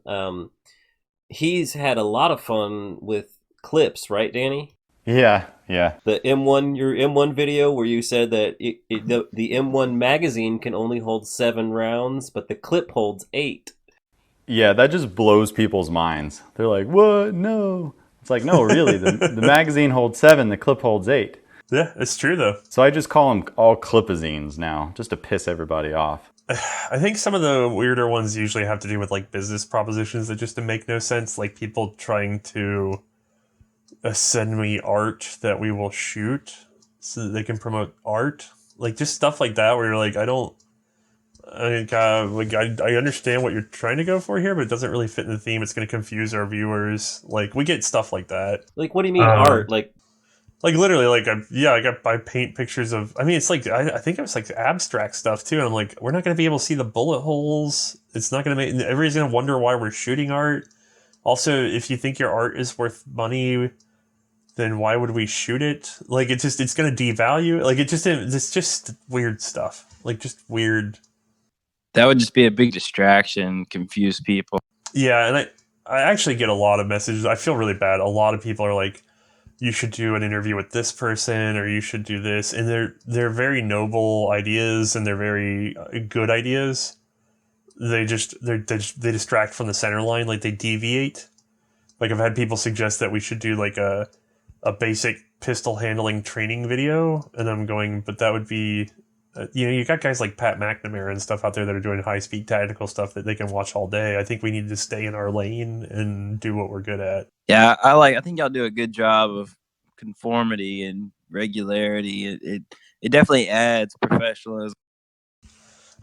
he's had a lot of fun with clips, right, Danny? Yeah. The your M1 video where you said that the M1 magazine can only hold 7 rounds, but the clip holds 8. Yeah, that just blows people's minds. They're like, what? No. It's like, no, really, the magazine holds 7, the clip holds 8. Yeah, it's true, though. So I just call them all clipazines now, just to piss everybody off. I think some of the weirder ones usually have to do with like business propositions that just make no sense. Like people trying to send me art that we will shoot so that they can promote art. Like just stuff like that where you're like, I understand what you're trying to go for here, but it doesn't really fit in the theme. It's going to confuse our viewers. Like we get stuff like that. Like, what do you mean art? Like literally, I paint pictures of. I mean, it's like I think it was like abstract stuff too. And I'm like, we're not going to be able to see the bullet holes. It's not going to make. Everybody's going to wonder why we're shooting art. Also, if you think your art is worth money, then why would we shoot it? Like it's going to devalue. Like it's just weird stuff. Like just weird. That would just be a big distraction, confuse people. Yeah, and I actually get a lot of messages. I feel really bad. A lot of people are like, you should do an interview with this person, or you should do this. And they're very noble ideas, and they're very good ideas. They distract from the center line, like they deviate. Like I've had people suggest that we should do like a basic pistol handling training video, and I'm going, but that would be, you got guys like Pat McNamara and stuff out there that are doing high speed tactical stuff that they can watch all day. I think we need to stay in our lane and do what we're good at. Yeah, I think y'all do a good job of conformity and regularity. It definitely adds professionalism.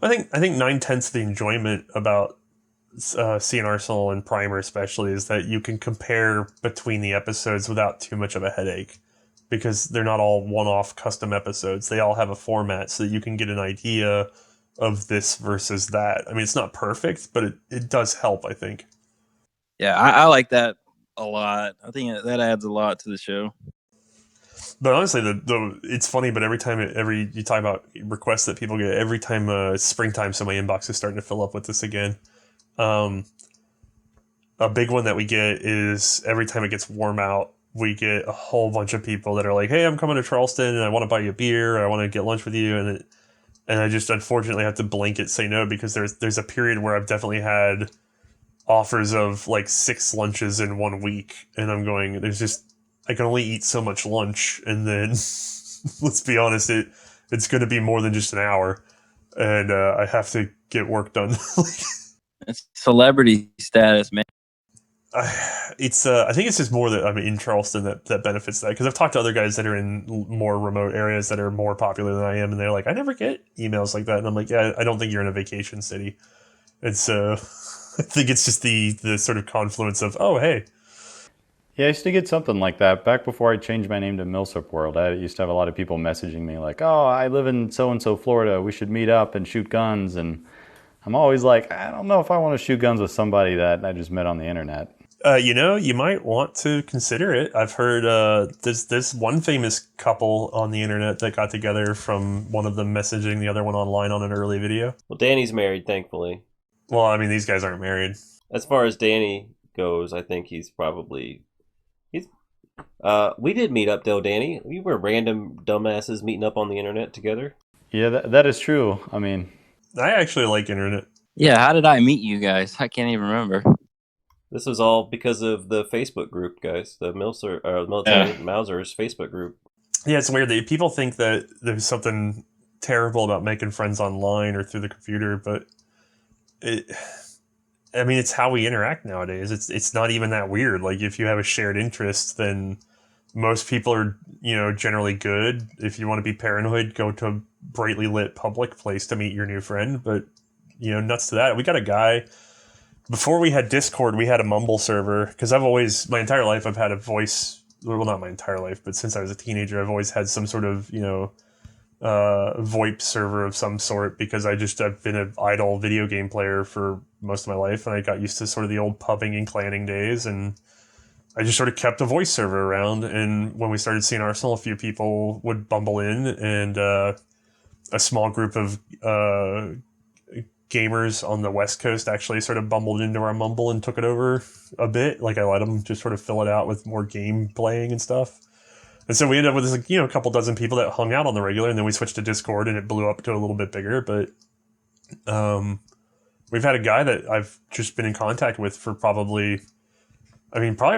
I think 9/10 of the enjoyment about C&Rsenal and Primer especially is that you can compare between the episodes without too much of a headache, because they're not all one-off custom episodes. They all have a format so that you can get an idea of this versus that. I mean, it's not perfect, but it does help, I think. Yeah, I like that a lot. I think that adds a lot to the show. But honestly, it's funny. But every you talk about requests that people get, every time it's springtime, so my inbox is starting to fill up with this again. A big one that we get is every time it gets warm out, we get a whole bunch of people that are like, "Hey, I'm coming to Charleston, and I want to buy you a beer, or I want to get lunch with you," and I just unfortunately have to blanket say no, because there's a period where I've definitely had offers of like 6 lunches in 1 week, and I'm going, I can only eat so much lunch, and then let's be honest, it's going to be more than just an hour, and I have to get work done. It's celebrity status, man. I think it's just more that I'm in Charleston that benefits that, because I've talked to other guys that are in more remote areas that are more popular than I am, and they're like, I never get emails like that, and I'm like, yeah, I don't think you're in a vacation city. And so I think it's just the sort of confluence of, oh, hey. Yeah, I used to get something like that back before I changed my name to Milsurp World. I used to have a lot of people messaging me like, oh, I live in so-and-so Florida, we should meet up and shoot guns. And I'm always like, I don't know if I want to shoot guns with somebody that I just met on the internet. You might want to consider it. I've heard there's one famous couple on the internet that got together from one of them messaging the other one online on an early video. Well, Danny's married, thankfully. Well, I mean, these guys aren't married. As far as Danny goes, I think we did meet up though, Danny. We were random dumbasses meeting up on the internet together. Yeah, that is true. I mean, I actually like internet. Yeah, how did I meet you guys? I can't even remember. This was all because of the Facebook group, guys. The Military Mausers Facebook group. Yeah, it's weird that people think that there's something terrible about making friends online or through the computer, but it's how we interact nowadays. It's not even that weird. Like, if you have a shared interest, then most people are, generally good. If you want to be paranoid, go to a brightly lit public place to meet your new friend. But, nuts to that. We got a guy. Before we had Discord, we had a Mumble server, because my entire life I've had a voice, well, not my entire life, but since I was a teenager, I've always had some sort of, VoIP server of some sort, because I've been an idle video game player for most of my life, and I got used to sort of the old pubbing and clanning days, and I just sort of kept a voice server around. And when we started C&Rsenal, a few people would bumble in, and a small group of gamers on the West Coast actually sort of bumbled into our Mumble and took it over a bit. Like, I let them just sort of fill it out with more game playing and stuff. And so we ended up with this, a couple dozen people that hung out on the regular, and then we switched to Discord, and it blew up to a little bit bigger. But we've had a guy that I've just been in contact with for probably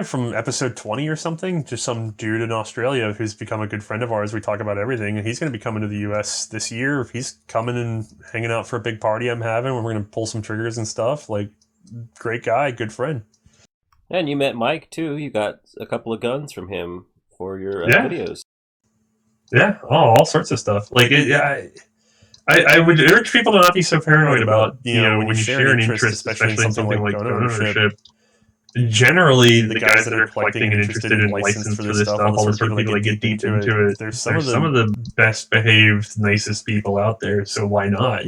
from episode 20 or something, just some dude in Australia who's become a good friend of ours. We talk about everything, and he's going to be coming to the U.S. this year. He's coming and hanging out for a big party I'm having, where we're going to pull some triggers and stuff. Like, great guy, good friend. And you met Mike, too. You got a couple of guns from him for your videos. Yeah, all sorts of stuff. Like, I would urge people to not be so paranoid about, when you share an interest, especially in something like gun ownership. Generally, the guys that are collecting and interested in license for this stuff, all the sort of people that get deep into it, they're some of the best behaved, nicest people out there. So why not,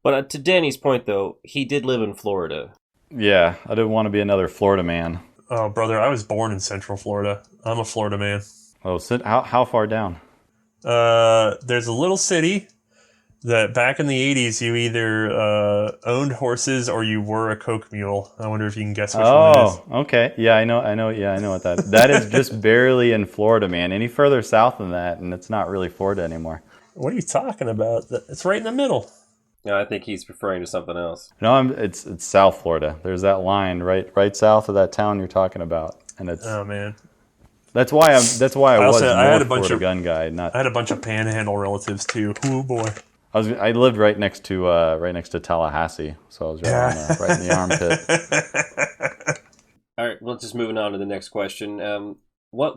But to Danny's point, though, he did live in Florida. Yeah, I didn't want to be another Florida man. Oh, brother, I was born in Central Florida. I'm a Florida man. Oh, how far down? There's a little city that back in the 80s, you either owned horses or you were a coke mule. I wonder if you can guess which one it is. Oh, okay. Yeah, I know what that is just barely in Florida, man. Any further south than that, and it's not really Florida anymore. What are you talking about? It's right in the middle. No, I think he's referring to something else. No, it's South Florida. There's that line right south of that town you're talking about, and it's. Oh man. That's why I was a bunch of gun guy. Not. I had a bunch of panhandle relatives too. Oh boy. I lived right next to Tallahassee, so I was right in the armpit. All right, well, just moving on to the next question. What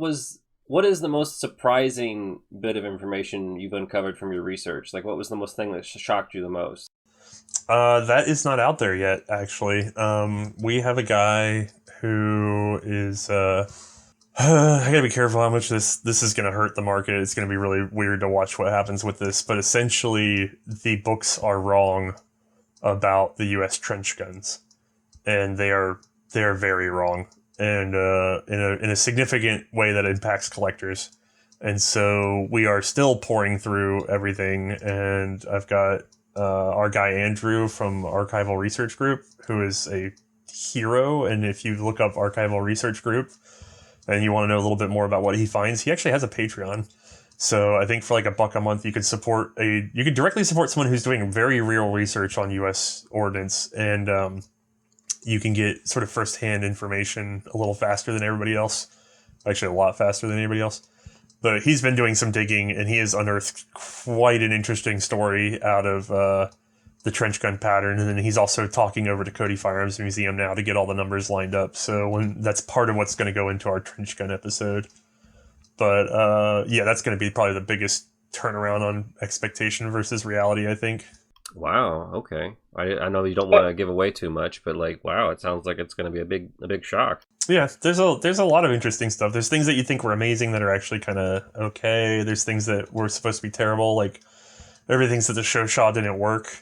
is the most surprising bit of information you've uncovered from your research? Like, what was the most thing that shocked you the most? That is not out there yet, actually. We have a guy who is I gotta be careful how much this is gonna hurt the market. It's gonna be really weird to watch what happens with this. But essentially, the books are wrong about the U.S. trench guns, and they are very wrong, and in a significant way that impacts collectors. And so we are still pouring through everything, and I've got our guy Andrew from Archival Research Group, who is a hero. And if you look up Archival Research Group and you want to know a little bit more about what he finds, he actually has a Patreon. So I think for like $1 a month, you could directly support someone who's doing very real research on U.S. ordnance, and you can get sort of firsthand information a little faster than everybody else. Actually, a lot faster than anybody else. But he's been doing some digging, and he has unearthed quite an interesting story out of the trench gun pattern. And then he's also talking over to Cody Firearms Museum now to get all the numbers lined up. So that's part of what's going to go into our trench gun episode. But yeah, that's going to be probably the biggest turnaround on expectation versus reality, I think. Wow. Okay. I know you don't want to give away too much, but like, wow, it sounds like it's going to be a big shock. Yeah, there's a lot of interesting stuff. There's things that you think were amazing that are actually kind of okay. There's things that were supposed to be terrible, like everything that the Shoshaw didn't work,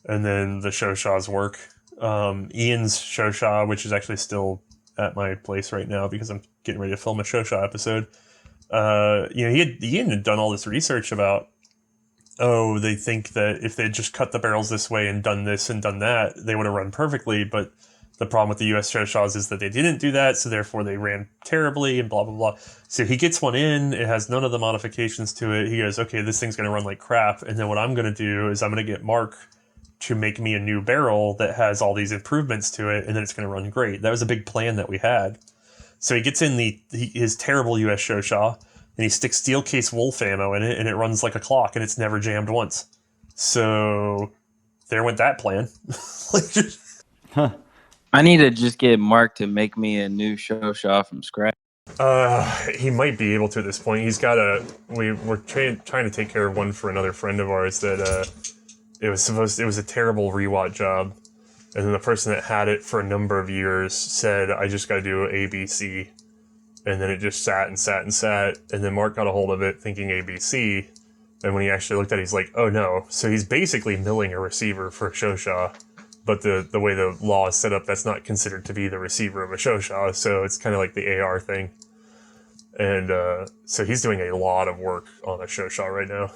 and then the Shoshaw's work. Ian's Shoshaw, which is actually still at my place right now because I'm getting ready to film a Shoshaw episode. Ian had done all this research about, they think that if they had just cut the barrels this way and done this and done that, they would have run perfectly. But the problem with the U.S. Shoshaws is that they didn't do that, so therefore they ran terribly and blah, blah, blah. So he gets one in, it has none of the modifications to it. He goes, okay, this thing's going to run like crap. And then what I'm going to do is I'm going to get Mark to make me a new barrel that has all these improvements to it, and then it's going to run great. That was a big plan that we had. So he gets in his terrible U.S. Shoshaw, and he sticks steel case wolf ammo in it, and it runs like a clock, and it's never jammed once. So there went that plan. I need to just get Mark to make me a new Shoshaw from scratch. He might be able to at this point. He's got we're trying to take care of one for another friend of ours that it was a terrible rewat job. And then the person that had it for a number of years said, I just got to do ABC. And then it just sat and sat and sat. And then Mark got a hold of it thinking ABC. And when he actually looked at it, he's like, oh no. So he's basically milling a receiver for a Shoshaw. But the way the law is set up, that's not considered to be the receiver of a Shoshaw. So it's kind of like the AR thing. And so he's doing a lot of work on a Shoshaw right now.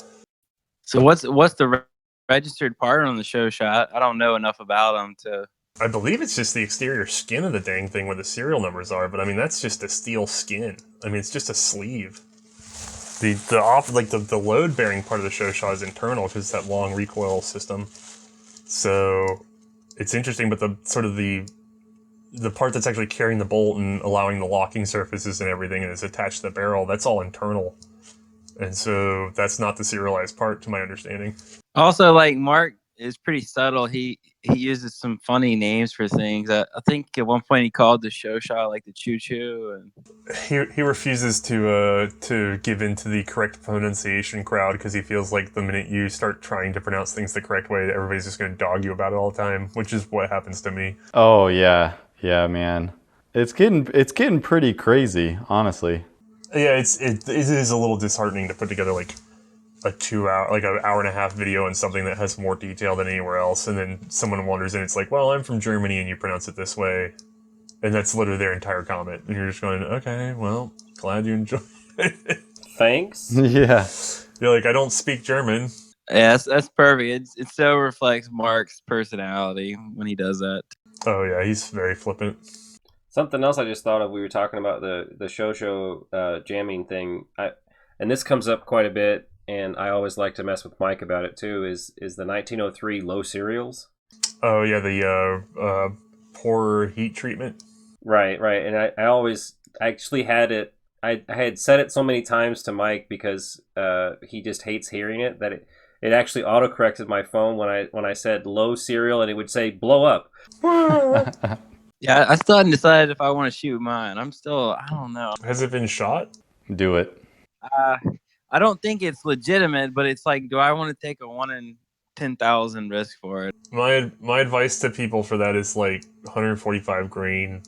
So what's the registered part on the Shoshaw? I don't know enough about them to... I believe it's just the exterior skin of the dang thing where the serial numbers are, but I mean that's just a steel skin. I mean it's just a sleeve. The load bearing part of the Shoshaw is internal because it's that long recoil system. So it's interesting, but the part that's actually carrying the bolt and allowing the locking surfaces and everything and is attached to the barrel, that's all internal. And so that's not the serialized part, to my understanding. Also, like, Mark is pretty subtle. He uses some funny names for things. I think at one point he called the Shoshaw like the Choo Choo. And he refuses to give in to the correct pronunciation crowd because he feels like the minute you start trying to pronounce things the correct way, everybody's just going to dog you about it all the time, which is what happens to me. Oh yeah, man. It's getting pretty crazy, honestly. Yeah, it is a little disheartening to put together like an hour and a half video on something that has more detail than anywhere else, and then someone wanders in, it's like, well, I'm from Germany and you pronounce it this way, and that's literally their entire comment, and you're just going, okay, well, glad you enjoy it. Thanks. Yeah. You're like, I don't speak German. Yeah, that's perfect. It so reflects Mark's personality when he does that. Oh yeah, he's very flippant. Something else I just thought of, we were talking about the Shosho jamming thing, and this comes up quite a bit, and I always like to mess with Mike about it too, is the 1903 low serials. Oh yeah, the poor heat treatment. Right, and I actually had it, I had said it so many times to Mike because he just hates hearing it, that it actually autocorrected my phone when I said low serial, and it would say blow up. Yeah, I still haven't decided if I want to shoot mine. I don't know. Has it been shot? Do it. I don't think it's legitimate, but it's like, do I want to take a 1 in 10,000 risk for it? My advice to people for that is like 145 grain.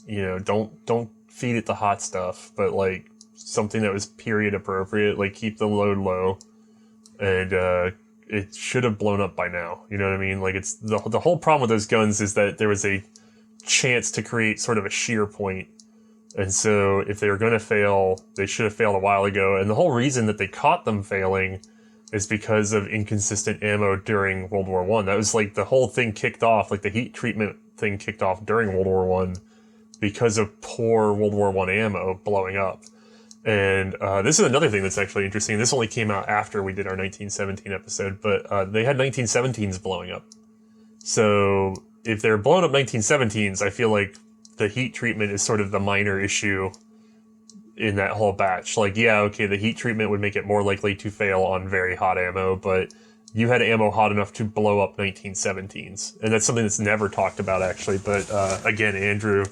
You know, don't feed it the hot stuff, but like something that was period appropriate, like keep the load low, and it should have blown up by now. You know what I mean? Like it's the whole problem with those guns is that there was a chance to create sort of a shear point. And so if they were going to fail, they should have failed a while ago. And the whole reason that they caught them failing is because of inconsistent ammo during World War One. That was like the whole thing kicked off, like the heat treatment thing kicked off during World War One because of poor World War One ammo blowing up. And this is another thing that's actually interesting. This only came out after we did our 1917 episode, but they had 1917s blowing up. So if they're blowing up 1917s, I feel like the heat treatment is sort of the minor issue in that whole batch. Like, yeah, okay, the heat treatment would make it more likely to fail on very hot ammo, but you had ammo hot enough to blow up 1917s. And that's something that's never talked about, actually. But again, Andrew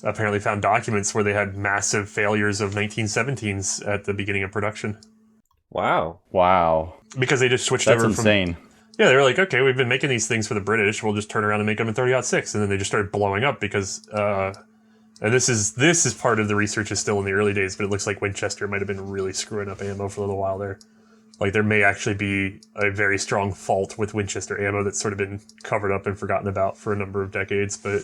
apparently found documents where they had massive failures of 1917s at the beginning of production. Wow. Because they just switched That's over insane. Yeah, they were like, okay, we've been making these things for the British. We'll just turn around and make them in 30-06. And then they just started blowing up because, and this is part of the research is still in the early days, but it looks like Winchester might have been really screwing up ammo for a little while there. Like there may actually be a very strong fault with Winchester ammo that's sort of been covered up and forgotten about for a number of decades, but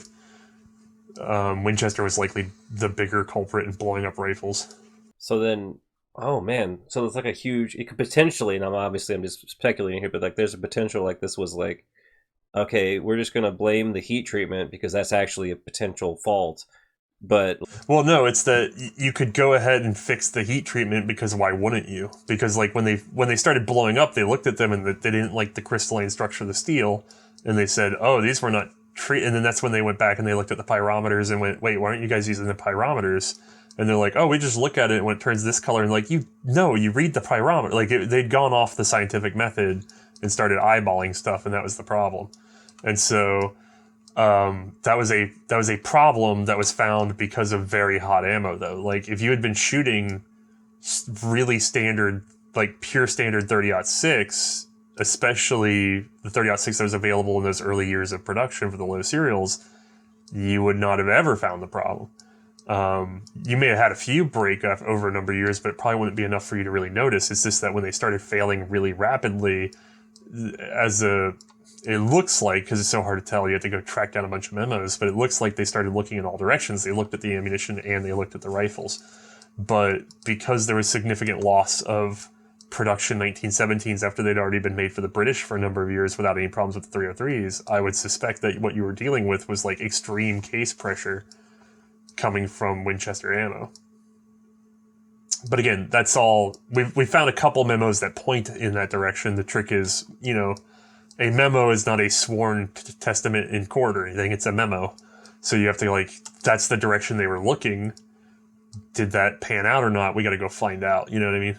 Winchester was likely the bigger culprit in blowing up rifles. So then, oh man, so it's like a huge, it could potentially, and I'm just speculating here, but like there's a potential like this was like, okay, we're just going to blame the heat treatment because that's actually a potential fault. But well, no, it's that you could go ahead and fix the heat treatment because why wouldn't you? Because like when they started blowing up, they looked at them and they didn't like the crystalline structure of the steel, and they said, "Oh, these were not treated." And then that's when they went back and they looked at the pyrometers and went, "Wait, why aren't you guys using the pyrometers?" And they're like, "Oh, we just look at it when it turns this color." And like, you read the pyrometer. Like they'd gone off the scientific method and started eyeballing stuff, and that was the problem. And so. That was a problem that was found because of very hot ammo, though. Like, if you had been shooting really standard, like pure standard 30-06, especially the 30-06 that was available in those early years of production for the low serials, you would not have ever found the problem. You may have had a few break up over a number of years, but it probably wouldn't be enough for you to really notice. It's just that when they started failing really rapidly, it looks like, because it's so hard to tell, you have to go track down a bunch of memos, but it looks like they started looking in all directions. They looked at the ammunition and they looked at the rifles. But because there was significant loss of production 1917s after they'd already been made for the British for a number of years without any problems with the 303s, I would suspect that what you were dealing with was like extreme case pressure coming from Winchester ammo. But again, that's all. We found a couple memos that point in that direction. The trick is, a memo is not a sworn testament in court or anything. It's a memo. So you have to that's the direction they were looking. Did that pan out or not? We got to go find out. You know what I mean?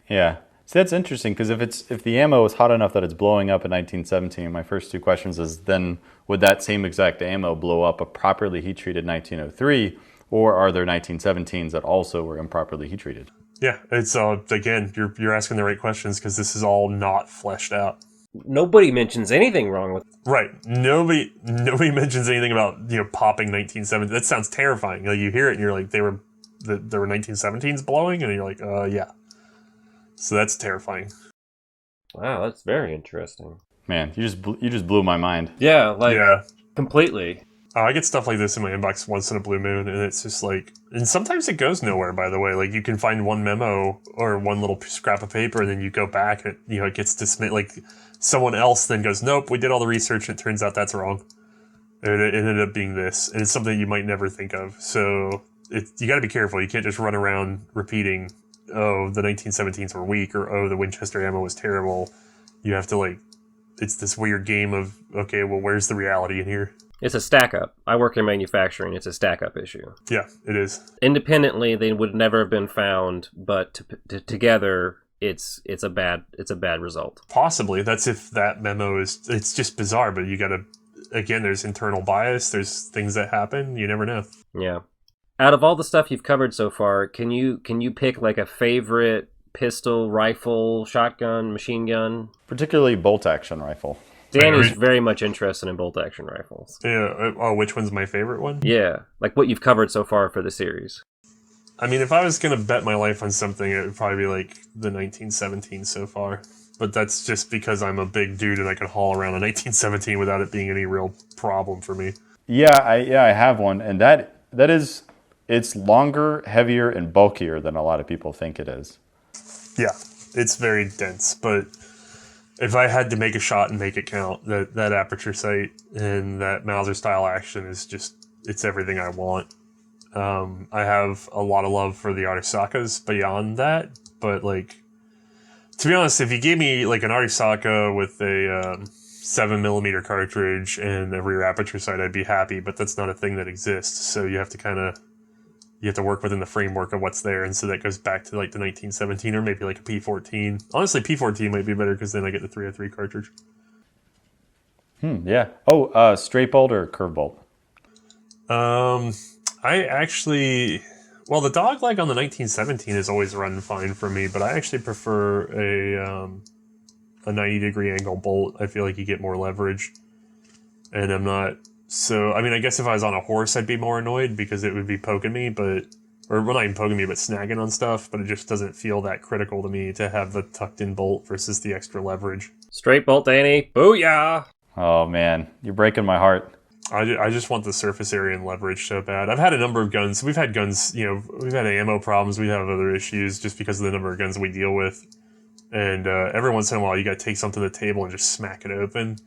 Yeah. See, that's interesting because if the ammo is hot enough that it's blowing up in 1917, my first two questions is then would that same exact ammo blow up a properly heat treated 1903, or are there 1917s that also were improperly heat treated? Yeah, it's again, you're asking the right questions because this is all not fleshed out. Nobody mentions anything wrong with it. Right. Nobody mentions anything about popping 1970. That sounds terrifying. You hear it and you're like, there were 1917s blowing, and you're like, yeah. So that's terrifying. Wow, that's very interesting. Man, you just blew my mind. Yeah, completely. I get stuff like this in my inbox once in a blue moon, and it's just like, and sometimes it goes nowhere, by the way. Like, you can find one memo or one little scrap of paper, and then you go back, and it gets dismissed. Like, someone else then goes, nope, we did all the research, and it turns out that's wrong. It ended up being this, and it's something you might never think of. So you got to be careful. You can't just run around repeating, oh, the 1917s were weak, or oh, the Winchester ammo was terrible. You have to, it's this weird game of, okay, well, where's the reality in here? It's a stack up. I work in manufacturing. It's a stack up issue. Yeah, it is. Independently, they would never have been found, but together, it's a bad result. Possibly. That's if that memo it's just bizarre, but you got to, again, there's internal bias. There's things that happen. You never know. Yeah. Out of all the stuff you've covered so far, can you pick a favorite pistol, rifle, shotgun, machine gun? Particularly bolt action rifle. Danny's very much interested in bolt action rifles. Yeah. Oh, which one's my favorite one? Yeah, like what you've covered so far for the series. I mean, if I was going to bet my life on something, it would probably be like the 1917 so far. But that's just because I'm a big dude and I can haul around a 1917 without it being any real problem for me. Yeah, I have one, and that is, it's longer, heavier, and bulkier than a lot of people think it is. Yeah, it's very dense, but if I had to make a shot and make it count, that aperture sight and that Mauser style action is just, it's everything I want. I have a lot of love for the Artisakas beyond that, but like, to be honest, if you gave me like an Artisaka with a 7mm cartridge and a rear aperture sight, I'd be happy, but that's not a thing that exists. So you have to work within the framework of what's there, and so that goes back to like the 1917 or maybe like a P14. Honestly, P14 might be better because then I get the 303 cartridge. Yeah. Oh, straight bolt or curve bolt? I actually, well, the dog leg on the 1917 has always run fine for me, but I actually prefer a 90-degree angle bolt. I feel like you get more leverage, and I'm not. So, I mean, I guess if I was on a horse, I'd be more annoyed because it would be poking me, or well, not even poking me, but snagging on stuff. But it just doesn't feel that critical to me to have the tucked-in bolt versus the extra leverage. Straight bolt, Danny. Booyah! Oh man, you're breaking my heart. I just want the surface area and leverage so bad. I've had a number of guns. We've had guns, we've had ammo problems. We have other issues just because of the number of guns we deal with. And every once in a while, you got to take something to the table and just smack it open.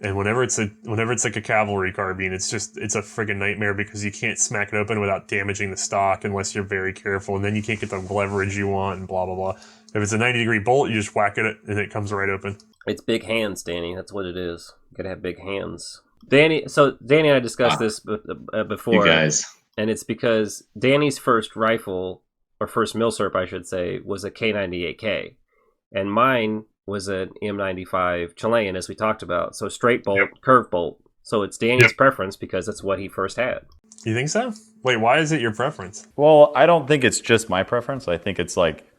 And whenever it's like a cavalry carbine, it's a friggin' nightmare because you can't smack it open without damaging the stock unless you're very careful, and then you can't get the leverage you want and blah blah blah. If it's a 90-degree bolt, you just whack it and it comes right open. It's big hands, Danny. That's what it is. You gotta have big hands. Danny and I discussed this before. You guys. And it's because Danny's first rifle, or first Milsurp, I should say, was a K98K. And mine was an M95 Chilean, as we talked about. So straight bolt, curve bolt. So it's Danny's preference because that's what he first had. You think so? Wait, why is it your preference? Well, I don't think it's just my preference. I think it's like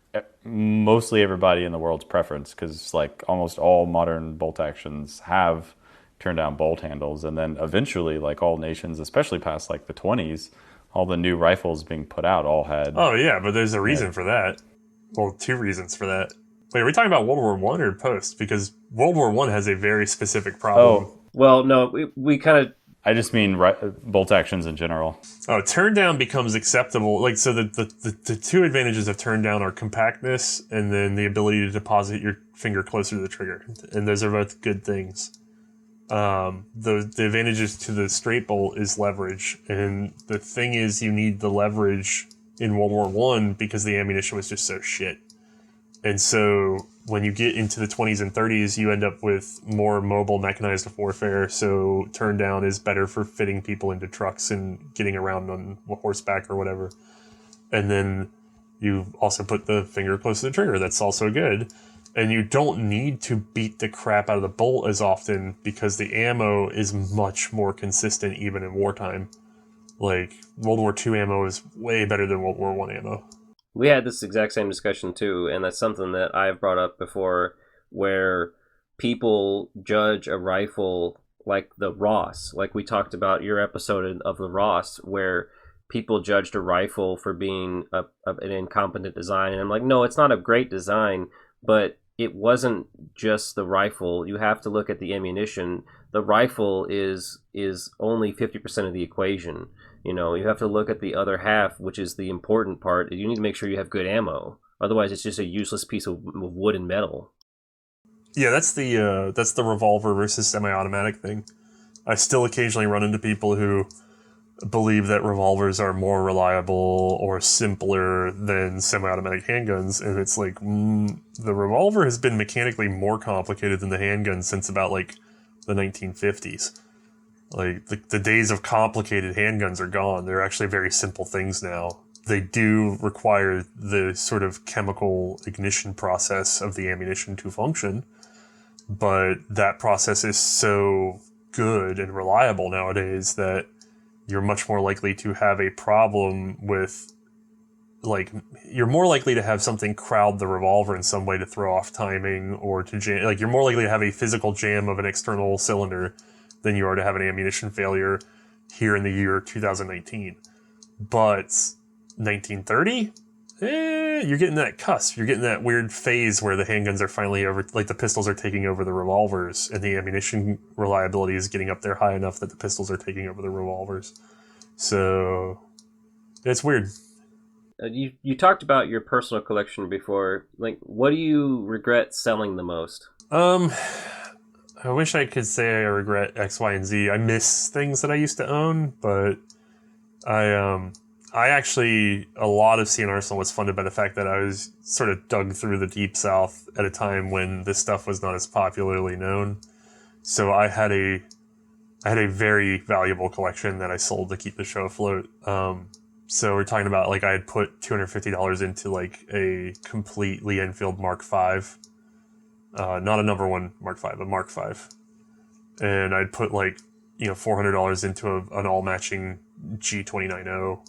mostly everybody in the world's preference, because like almost all modern bolt actions have turn down bolt handles, and then eventually, like all nations, especially past like the 20s, all the new rifles being put out all had. Oh yeah, but there's a reason for that. Well, two reasons for that. Wait, are we talking about World War One or post? Because World War One has a very specific problem. Oh, well, no, we kind of. I just mean bolt actions in general. Oh, turn down becomes acceptable. Like, so the two advantages of turn down are compactness and then the ability to deposit your finger closer to the trigger, and those are both good things. The advantages to the straight bolt is leverage, and the thing is, you need the leverage in World War One because the ammunition was just so shit. And so when you get into the 20s and 30s, you end up with more mobile mechanized warfare. So turn down is better for fitting people into trucks and getting around on horseback or whatever. And then you also put the finger close to the trigger. That's also good. And you don't need to beat the crap out of the bolt as often because the ammo is much more consistent even in wartime. Like, World War II ammo is way better than World War I ammo. We had this exact same discussion too, and that's something that I've brought up before, where people judge a rifle like the Ross. Like we talked about your episode of the Ross, where people judged a rifle for being an incompetent design. And I'm like, no, it's not a great design, but it wasn't just the rifle. You have to look at the ammunition. The rifle is only 50% of the equation. You know, you have to look at the other half, which is the important part. You need to make sure you have good ammo. Otherwise, it's just a useless piece of wood and metal. Yeah, that's the revolver versus semi-automatic thing. I still occasionally run into people who believe that revolvers are more reliable or simpler than semi-automatic handguns, and it's like, the revolver has been mechanically more complicated than the handgun since about like the 1950s. Like, the days of complicated handguns are gone. They're actually very simple things now. They do require the sort of chemical ignition process of the ammunition to function, but that process is so good and reliable nowadays that you're much more likely to have a problem with like you're more likely to have something crowd the revolver in some way to throw off timing or to jam. Like you're more likely to have a physical jam of an external cylinder than you are to have an ammunition failure here in the year 2019. But 1930, you're getting that cusp. You're getting that weird phase where the handguns are finally over, like the pistols are taking over the revolvers, and the ammunition reliability is getting up there high enough that the pistols are taking over the revolvers. So it's weird. You talked about your personal collection before. Like, what do you regret selling the most? I wish I could say I regret X, Y, and Z. I miss things that I used to own, but I actually, a lot of C&Rsenal was funded by the fact that I was sort of dug through the deep south at a time when this stuff was not as popularly known. So I had a very valuable collection that I sold to keep the show afloat. So we're talking about, like, I had put $250 into, like, a complete lee-enfield Mark V. Not a number one Mark V, a Mark V. And I'd put, like, $400 into an all-matching G29O.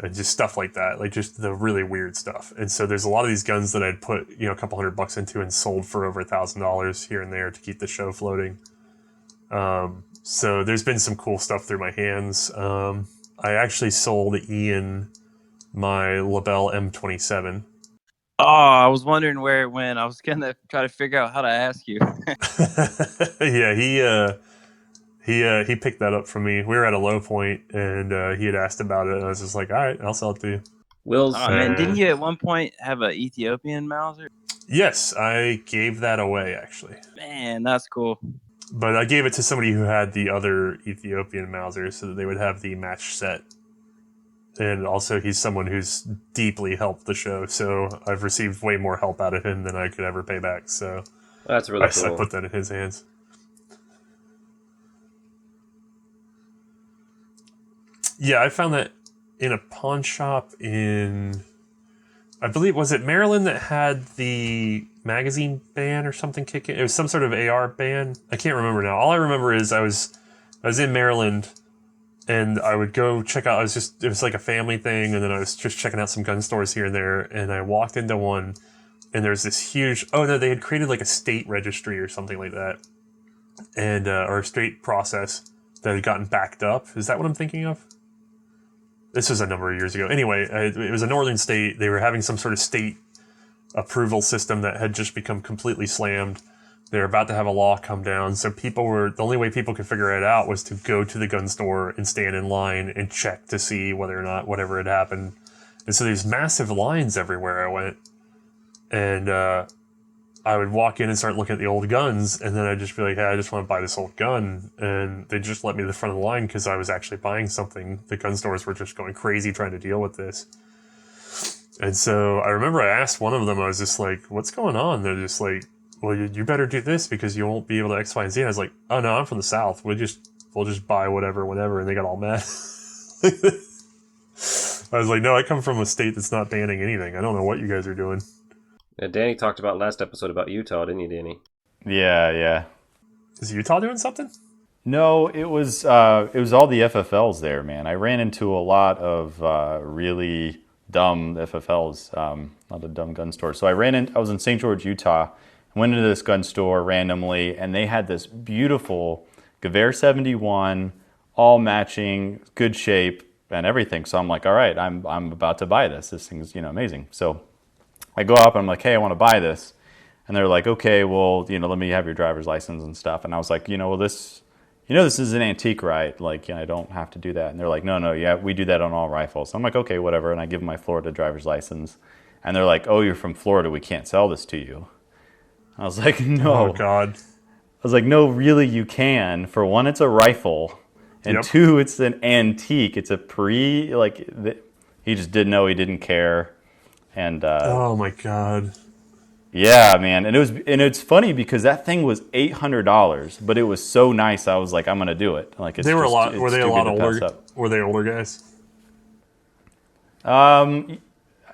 And just stuff like that, like just the really weird stuff. And so there's a lot of these guns that I'd put, a couple $100 into and sold for over $1,000 here and there to keep the show floating. So there's been some cool stuff through my hands. I actually sold Ian my Lebel M27. Oh, I was wondering where it went. I was gonna try to figure out how to ask you. Yeah, he picked that up from me. We were at a low point, and he had asked about it, and I was just like, all right, I'll sell it to you. Will's. Oh, man, didn't you at one point have an Ethiopian Mauser? Yes, I gave that away, actually. Man, that's cool. But I gave it to somebody who had the other Ethiopian Mauser so that they would have the match set. And also, he's someone who's deeply helped the show, so I've received way more help out of him than I could ever pay back. So That's really cool. I put that in his hands. Yeah, I found that in a pawn shop in, I believe, was it Maryland that had the magazine ban or something kicking? It was some sort of AR ban. I can't remember now. All I remember is I was in Maryland, and I would go check out. It was like a family thing, and then I was just checking out some gun stores here and there, and I walked into one, and there's this huge. Oh no, they had created like a state registry or something like that, and or a state process that had gotten backed up. Is that what I'm thinking of? This was a number of years ago. Anyway, it was a northern state. They were having some sort of state approval system that had just become completely slammed. They were about to have a law come down. So the only way people could figure it out was to go to the gun store and stand in line and check to see whether or not whatever had happened. And so there's massive lines everywhere I went. And I would walk in and start looking at the old guns, and then I'd just be like, hey, I just want to buy this old gun. And they'd just let me to the front of the line because I was actually buying something. The gun stores were just going crazy trying to deal with this. And so I remember I asked one of them, I was just like, what's going on? They're just like, well, you better do this because you won't be able to X, Y, and Z. And I was like, oh no, I'm from the South. We'll just buy whatever, whenever. And they got all mad. I was like, no, I come from a state that's not banning anything. I don't know what you guys are doing. Yeah, Danny talked about last episode about Utah, didn't you, Danny? Yeah. Is Utah doing something? No, it was all the FFLs there, man. I ran into a lot of really dumb FFLs, a lot of dumb gun stores. So I was in St. George, Utah, went into this gun store randomly, and they had this beautiful Gewehr 71, all matching, good shape, and everything. So I'm like, all right, I'm about to buy this. This thing's amazing. So I go up and I'm like, hey, I want to buy this. And they're like, okay, well, let me have your driver's license and stuff. And I was like, well, this is an antique, right? Like, I don't have to do that. And they're like, no, yeah, we do that on all rifles. So I'm like, okay, whatever. And I give them my Florida driver's license. And they're like, oh, you're from Florida. We can't sell this to you. I was like, no. Oh, God. I was like, no, really, you can. For one, it's a rifle. And two, it's an antique. It's a he just didn't know. He didn't care. And oh my God. Yeah, man. And it's funny because that thing was $800, but it was so nice. I was like, I'm gonna do it. Like, were they a lot older? Were they older guys?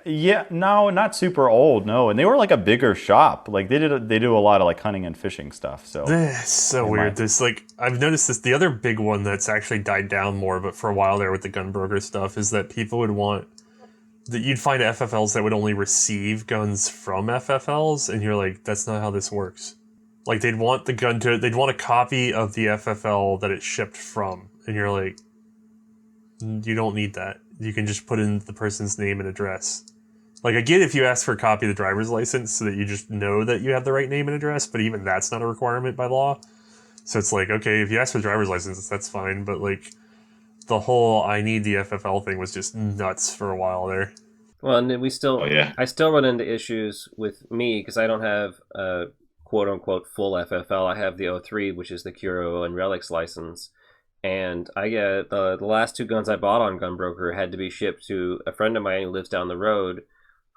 Yeah, no, not super old, no. And they were like a bigger shop. Like they do a lot of like hunting and fishing stuff. So this is so weird. I've noticed this. The other big one that's actually died down more, but for a while there with the gun broker stuff, is that people would want you'd find FFLs that would only receive guns from FFLs, and you're like, that's not how this works. Like, they'd want a copy of the FFL that it shipped from, and you're like, you don't need that. You can just put in the person's name and address. Like, I get if you ask for a copy of the driver's license so that you just know that you have the right name and address, but even that's not a requirement by law. So it's like, okay, if you ask for the driver's license, that's fine, but like, the whole I need the FFL thing was just nuts for a while there. Well, and then I still run into issues with me because I don't have a quote unquote full FFL. I have the O3, which is the Curio and Relics license. And I get the last 2 guns I bought on Gunbroker had to be shipped to a friend of mine who lives down the road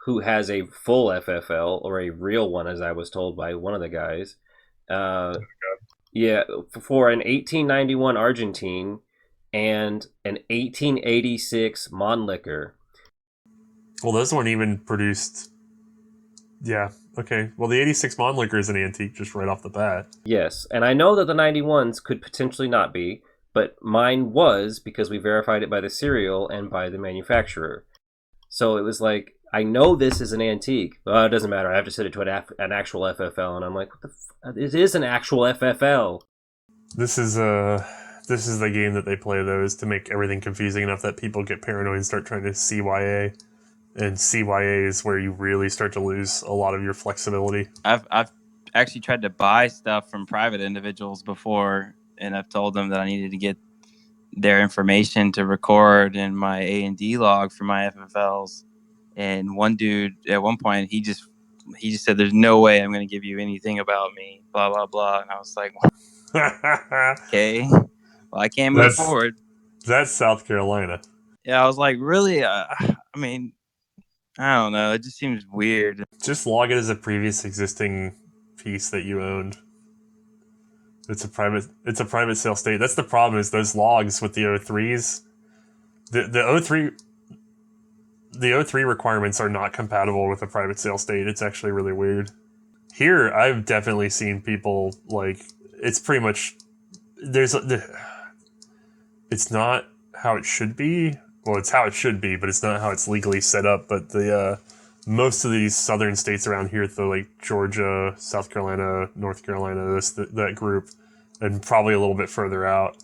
who has a full FFL, or a real one, as I was told by one of the guys. Yeah, for an 1891 Argentine and an 1886 Mannlicher. Well, those weren't even produced. Yeah, okay. Well, the 86 Mannlicher is an antique just right off the bat. Yes, and I know that the 91s could potentially not be, but mine was because we verified it by the serial and by the manufacturer. So it was like, I know this is an antique. Well, it doesn't matter. I have to set it to an actual FFL, and I'm like, it is an actual FFL. This is the game that they play, though, is to make everything confusing enough that people get paranoid and start trying to CYA. And CYA is where you really start to lose a lot of your flexibility. I've actually tried to buy stuff from private individuals before, and I've told them that I needed to get their information to record in my A&D log for my FFLs. And one dude at one point, he just said, "There's no way I'm going to give you anything about me, blah, blah, blah." And I was like, okay, well, I can't move forward. That's South Carolina. Yeah, I was like, really? I mean, I don't know. It just seems weird. Just log it as a previous existing piece that you owned. It's a private sale state. That's the problem, is those logs with the O3s. The O3 requirements are not compatible with a private sale state. It's actually really weird. Here, I've definitely seen people, like, it's pretty much, it's not how it should be. Well, it's how it should be, but it's not how it's legally set up. But most of these southern states around here, so like Georgia, South Carolina, North Carolina, that group, and probably a little bit further out,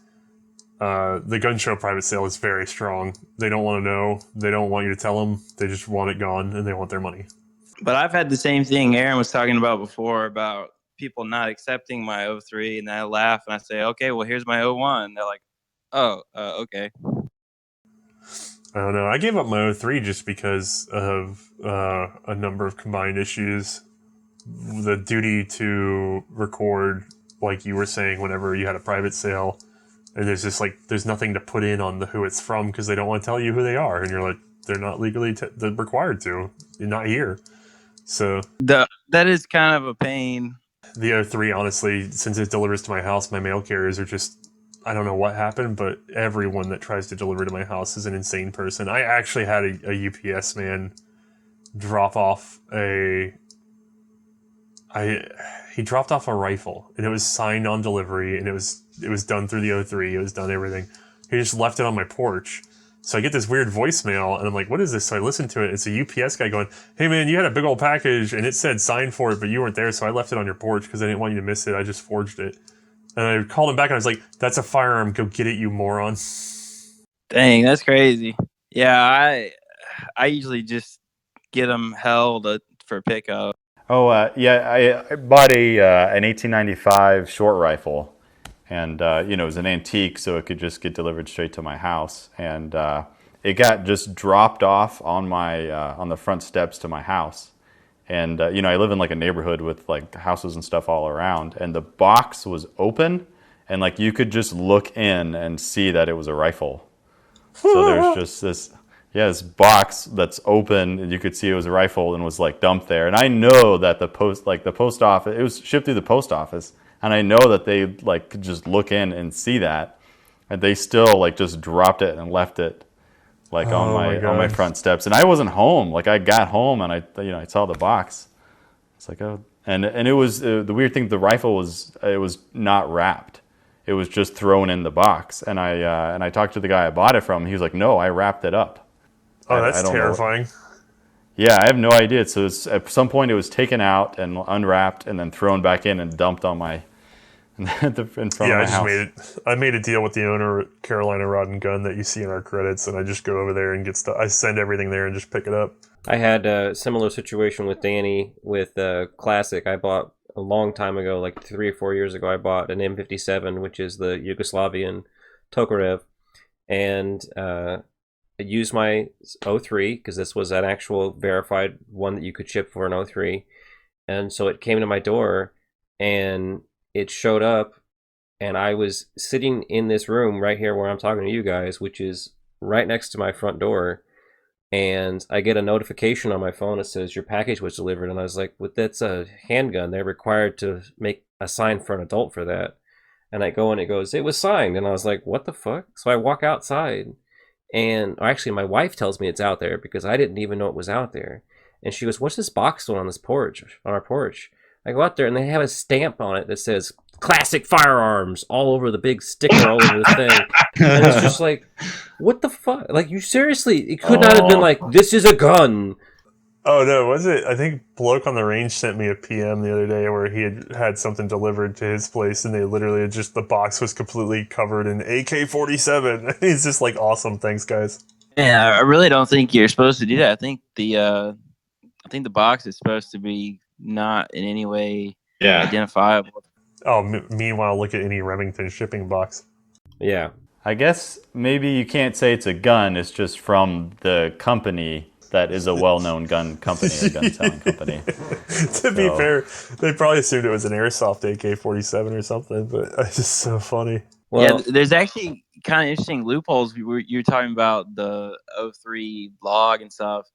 the gun show private sale is very strong. They don't want to know. They don't want you to tell them. They just want it gone, and they want their money. But I've had the same thing Aaron was talking about before, about people not accepting my O3, and I laugh and I say, okay, well, here's my O1. They're like, oh, okay. I don't know. I gave up my O3 just because of a number of combined issues. The duty to record, like you were saying, whenever you had a private sale, and there's just like, there's nothing to put in on who it's from because they don't want to tell you who they are, and you're like, they're not legally required to. You're not here. So that is kind of a pain. The O3, honestly, since it delivers to my house, my mail carriers are just, I don't know what happened, but everyone that tries to deliver to my house is an insane person. I actually had a UPS man drop off he dropped off a rifle, and it was signed on delivery, and it was done through the O3. It was done everything. He just left it on my porch. So I get this weird voicemail, and I'm like, what is this? So I listen to it. It's a UPS guy going, hey, man, you had a big old package, and it said sign for it, but you weren't there, so I left it on your porch because I didn't want you to miss it. I just forged it. And I called him back, and I was like, that's a firearm. Go get it, you moron. Dang, that's crazy. Yeah, I usually just get them held for pickup. Oh, yeah, I bought an 1895 short rifle. And, it was an antique, so it could just get delivered straight to my house. And it got just dropped off on on the front steps to my house. And, I live in like a neighborhood with like houses and stuff all around. And the box was open, and like you could just look in and see that it was a rifle. So there's just this box that's open, and you could see it was a rifle and was like dumped there. And I know that the post office, it was shipped through the post office. And I know that they like could just look in and see that, and they still like just dropped it and left it like on my front steps. And I wasn't home. Like I got home and I saw the box. It's like, oh, and it was the weird thing. The rifle was not wrapped. It was just thrown in the box. And I talked to the guy I bought it from. He was like, no, I wrapped it up. Oh, that's I don't know. terrifying. Yeah, I have no idea. So at some point it was taken out and unwrapped and then thrown back in and dumped on my in front of my house. I made a deal with the owner at Carolina Rod and Gun that you see in our credits, and I just go over there and get stuff. I send everything there and just pick it up. I had a similar situation with Danny with Classic. I bought a long time ago, like 3 or 4 years ago, I bought an M57, which is the Yugoslavian Tokarev, and I used my 03 because this was an actual verified one that you could ship for an 03, and so it came to my door, and it showed up, and I was sitting in this room right here where I'm talking to you guys, which is right next to my front door, and I get a notification on my phone that says your package was delivered, and I was like, well, that's a handgun. They're required to make a sign for an adult for that. And I go and it goes, it was signed, and I was like, what the fuck? So I walk outside, and actually my wife tells me it's out there because I didn't even know it was out there. And she goes, what's this box doing on this porch, on our porch? I go out there and they have a stamp on it that says Classic Firearms all over the big sticker all over the thing. And it's just like, what the fuck? Like, you seriously, it could not have been like, this is a gun. Oh, no, was it? I think Bloke on the Range sent me a PM the other day where he had something delivered to his place, and they literally just, the box was completely covered in AK-47. He's just like, awesome, thanks, guys. Yeah, I really don't think you're supposed to do that. I think the box is supposed to be not in any way identifiable. Oh, meanwhile, look at any Remington shipping box. Yeah. I guess maybe you can't say it's a gun. It's just from the company that is a well-known gun company, a gun-selling company. To be fair, they probably assumed it was an airsoft AK-47 or something, but it's just so funny. Well, yeah, there's actually kind of interesting loopholes. You're talking about the 03 log and stuff.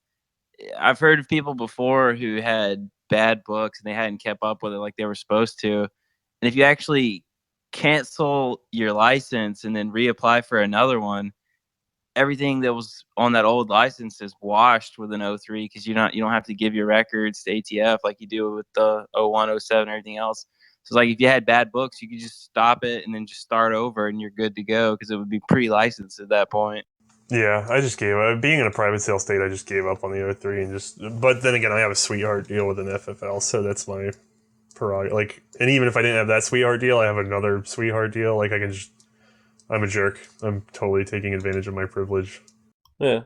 I've heard of people before who had bad books and they hadn't kept up with it like they were supposed to. And if you actually cancel your license and then reapply for another one, everything that was on that old license is washed with an 03 because you don't have to give your records to ATF like you do with the 01, 07, and everything else. So it's like if you had bad books, you could just stop it and then just start over and you're good to go because it would be pre-licensed at that point. Yeah, I just gave up. Being in a private sale state, I just gave up on the 03 and just. But then again, I have a sweetheart deal with an FFL, so that's my prerogative. Like, and even if I didn't have that sweetheart deal, I have another sweetheart deal. Like, I can just. I'm a jerk. I'm totally taking advantage of my privilege. Yeah.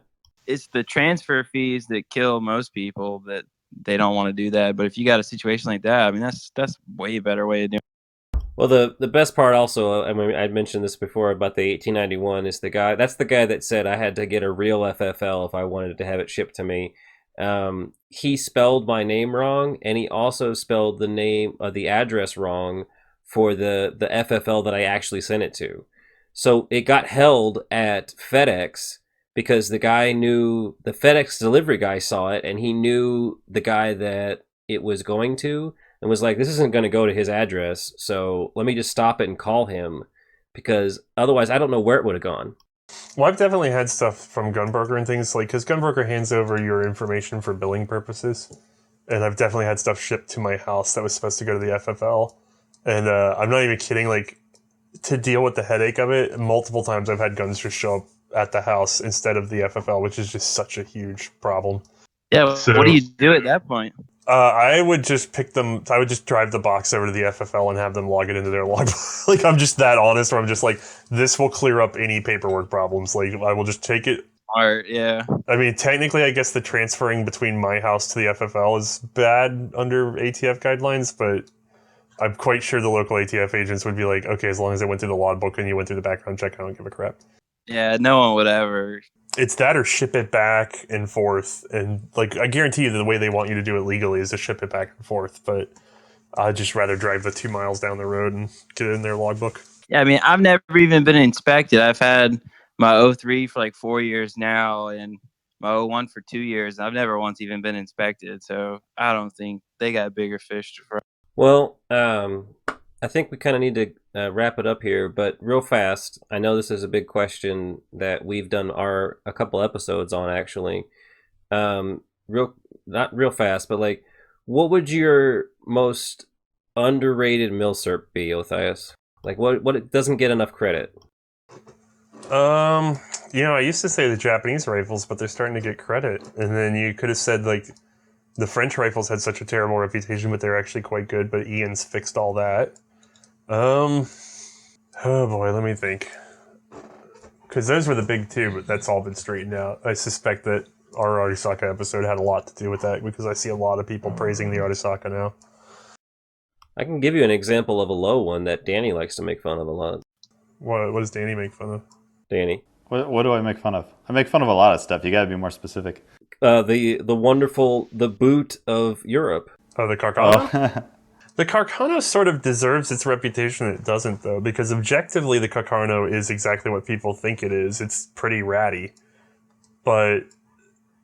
It's the transfer fees that kill most people that they don't want to do that. But if you got a situation like that, I mean, that's way better way of doing it. Well, the best part also, I mean, I'd mentioned this before about the 1891 is that's the guy that said I had to get a real FFL if I wanted to have it shipped to me. He spelled my name wrong, and he also spelled the address wrong for the FFL that I actually sent it to. So it got held at FedEx because the FedEx delivery guy saw it, and he knew the guy that it was going to, and was like, this isn't going to go to his address, so let me just stop it and call him, because otherwise I don't know where it would have gone. Well, I've definitely had stuff from Gunbroker and things, like, because Gunbroker hands over your information for billing purposes, and I've definitely had stuff shipped to my house that was supposed to go to the FFL, and I'm not even kidding, like, to deal with the headache of it, multiple times I've had guns just show up at the house instead of the FFL, which is just such a huge problem. Yeah, so, what do you do at that point? I would just pick them. I would just drive the box over to the FFL and have them log it into their logbook. Like, I'm just that honest, where I'm just like, this will clear up any paperwork problems. Like, I will just take it. Yeah. I mean, technically, I guess the transferring between my house to the FFL is bad under ATF guidelines, but I'm quite sure the local ATF agents would be like, okay, as long as it went through the logbook and you went through the background check, I don't give a crap. Yeah, no one would ever. It's that or ship it back and forth. And, like, I guarantee you the way they want you to do it legally is to ship it back and forth. But I'd just rather drive the 2 miles down the road and get it in their logbook. Yeah, I mean, I've never even been inspected. I've had my 03 for like 4 years now and my 01 for 2 years. I've never once even been inspected. So I don't think they got bigger fish to fry. Well, I think we kind of need to wrap it up here, but real fast, I know this is a big question that we've done a couple episodes on, actually. Not real fast, but like, what would your most underrated Milsurp be, Othais? Like, what it doesn't get enough credit? I used to say the Japanese rifles, but they're starting to get credit. And then you could have said, like, the French rifles had such a terrible reputation, but they're actually quite good, but Ian's fixed all that. Oh boy, let me think. Because those were the big two, but that's all been straightened out. I suspect that our Arisaka episode had a lot to do with that, because I see a lot of people praising the Arisaka now. I can give you an example of a low one that Danny likes to make fun of a lot. What does Danny make fun of? Danny. What do I make fun of? I make fun of a lot of stuff. You got to be more specific. The boot of Europe. Oh, the Carcano? Oh. The Carcano sort of deserves its reputation. It doesn't, though, because objectively the Carcano is exactly what people think it is. It's pretty ratty. But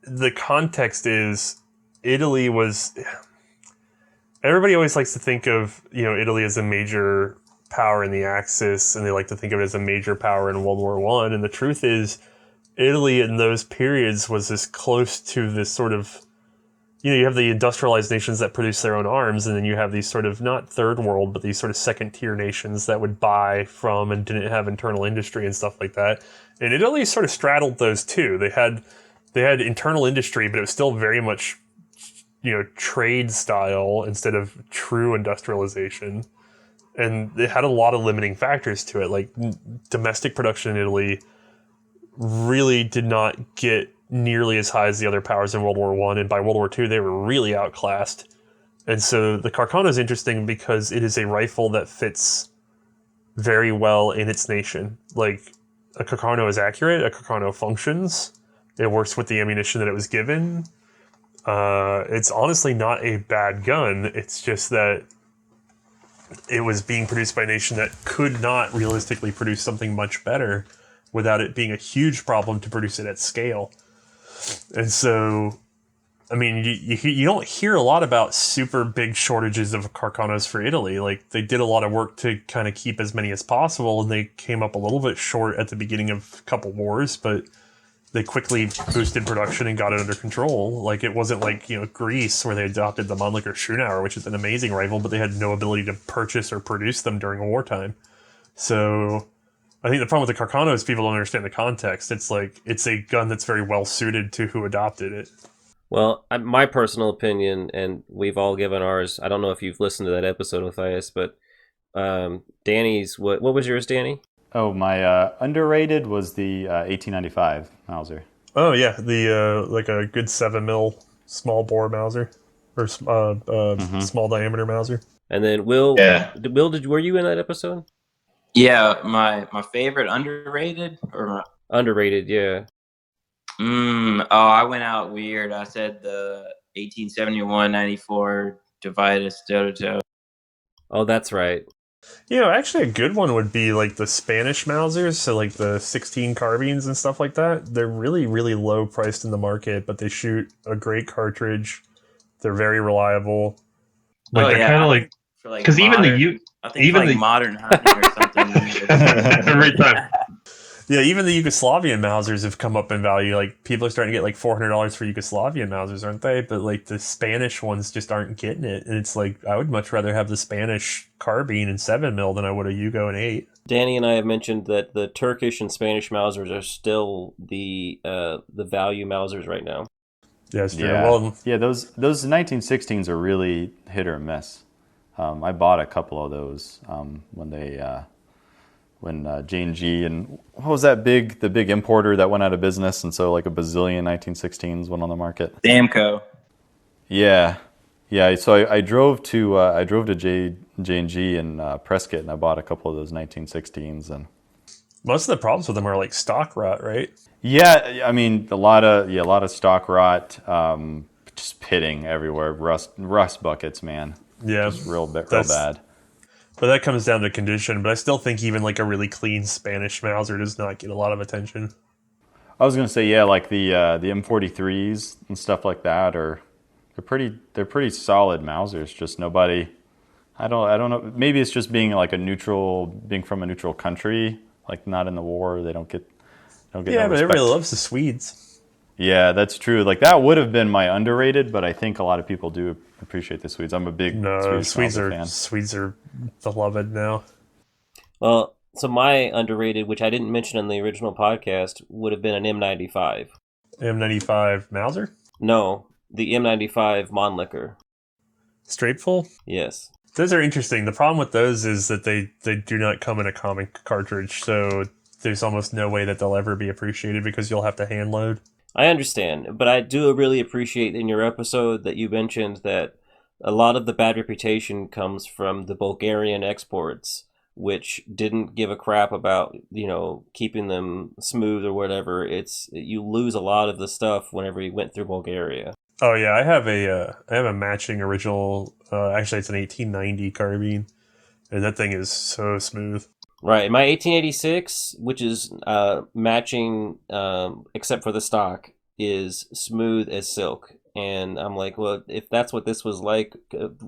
the context is Italy was... Everybody always likes to think of, Italy as a major power in the Axis, and they like to think of it as a major power in World War I. And the truth is, Italy in those periods was as close to this sort of... you have the industrialized nations that produce their own arms, and then you have these sort of, not third world, but these sort of second-tier nations that would buy from and didn't have internal industry and stuff like that. And Italy sort of straddled those two. They had internal industry, but it was still very much, trade style instead of true industrialization. And it had a lot of limiting factors to it. Like, domestic production in Italy really did not get nearly as high as the other powers in World War I, and by World War II, they were really outclassed. And so the Carcano is interesting because it is a rifle that fits very well in its nation. Like, a Carcano is accurate, a Carcano functions, it works with the ammunition that it was given. It's honestly not a bad gun, it's just that it was being produced by a nation that could not realistically produce something much better without it being a huge problem to produce it at scale. And so, I mean, you don't hear a lot about super big shortages of Carcanos for Italy. Like, they did a lot of work to kind of keep as many as possible, and they came up a little bit short at the beginning of a couple wars, but they quickly boosted production and got it under control. Like, it wasn't like, Greece, where they adopted the Mannlicher Schönauer, which is an amazing rifle, but they had no ability to purchase or produce them during wartime. So I think the problem with the Carcano is people don't understand the context. It's like, it's a gun that's very well suited to who adopted it. Well, my personal opinion, and we've all given ours, I don't know if you've listened to that episode with Othais, but Danny's, what was yours, Danny? Oh, my underrated was the 1895 Mauser. Oh, yeah, the like a good 7mm small bore Mauser, or small diameter Mauser. And then Will, were you in that episode? Yeah, my favorite underrated or underrated, yeah. I went out weird. I said the 1871-94 Dividus Dodo. Oh, that's right. Actually a good one would be like the Spanish Mausers, so like the 16 carbines and stuff like that. They're really, really low priced in the market, but they shoot a great cartridge. They're very reliable. Like, they're kind of like, because even the modern hunting or something. Every time. Yeah, even the Yugoslavian Mausers have come up in value. Like, people are starting to get like $400 for Yugoslavian Mausers, aren't they? But like the Spanish ones just aren't getting it. And it's like, I would much rather have the Spanish carbine and 7mm than I would a Yugo and 8. Danny and I have mentioned that the Turkish and Spanish Mausers are still the value Mausers right now. Yeah, it's true. Yeah, Well, those 1916s are really hit or miss. I bought a couple of those when J&G and what was that the big importer that went out of business, and so like a bazillion 1916s went on the market. Damco. Yeah. So I drove to J&G in Prescott, and I bought a couple of those 1916s. And most of the problems with them are like stock rot, right? Yeah, I mean a lot of stock rot, just pitting everywhere, rust buckets, man. Yeah, just real bad. But that comes down to condition. But I still think even like a really clean Spanish Mauser does not get a lot of attention. I was gonna say, yeah, like the M43s and stuff like that they're pretty solid Mausers. Just nobody, I don't know. Maybe it's just being from a neutral country, like not in the war. They don't get. Yeah, but everybody loves the Swedes. Yeah, that's true. Like that would have been my underrated, but I think a lot of people do appreciate the Swedes. I'm a big Swedes fan. Swedes are beloved now. Well, So my underrated, which I didn't mention in the original podcast, would have been an M95. M95 Mauser? No, the M95 Mannlicher. Straight full? Yes. Those are interesting. The problem with those is that they do not come in a common cartridge, so there's almost no way that they'll ever be appreciated because you'll have to hand load. I understand, but I do really appreciate in your episode that you mentioned that a lot of the bad reputation comes from the Bulgarian exports, which didn't give a crap about, keeping them smooth or whatever. You lose a lot of the stuff whenever you went through Bulgaria. Oh yeah, I have a matching original. Actually, it's an 1890 carbine, and that thing is so smooth. Right, my 1886, which is matching, except for the stock, is smooth as silk. And I'm like, well, if that's what this was like,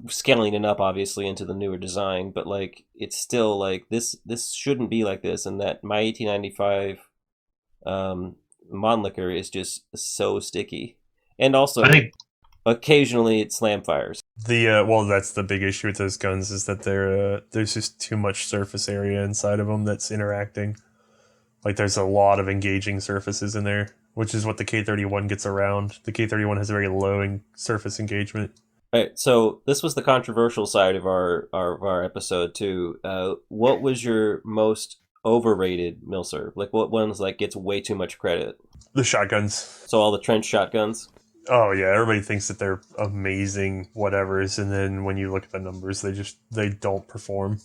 scaling it up obviously into the newer design, but like it's still like this shouldn't be like this. And that my 1895 Mannlicher is just so sticky, and also occasionally it slam fires. Well, that's the big issue with those guns is that there's just too much surface area inside of them that's interacting. Like there's a lot of engaging surfaces in there, which is what the K31 gets around. The K31 has a very low surface engagement. All right, so this was the controversial side of our episode too. What was your most overrated Milsurp? Like what ones like gets way too much credit? The shotguns. So all the trench shotguns. Oh yeah, everybody thinks that they're amazing whatevers, and then when you look at the numbers, they don't perform.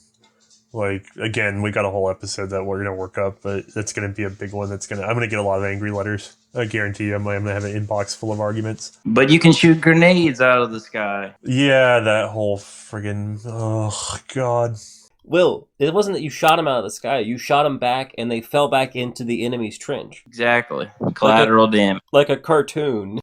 Like again, we got a whole episode that we're gonna work up, but it's gonna be a big one. I'm gonna get a lot of angry letters. I guarantee you, I'm gonna have an inbox full of arguments. But you can shoot grenades out of the sky. Yeah, that whole friggin' oh god. Will, it wasn't that you shot them out of the sky. You shot them back, and they fell back into the enemy's trench. Exactly. Collateral damage. Like a cartoon.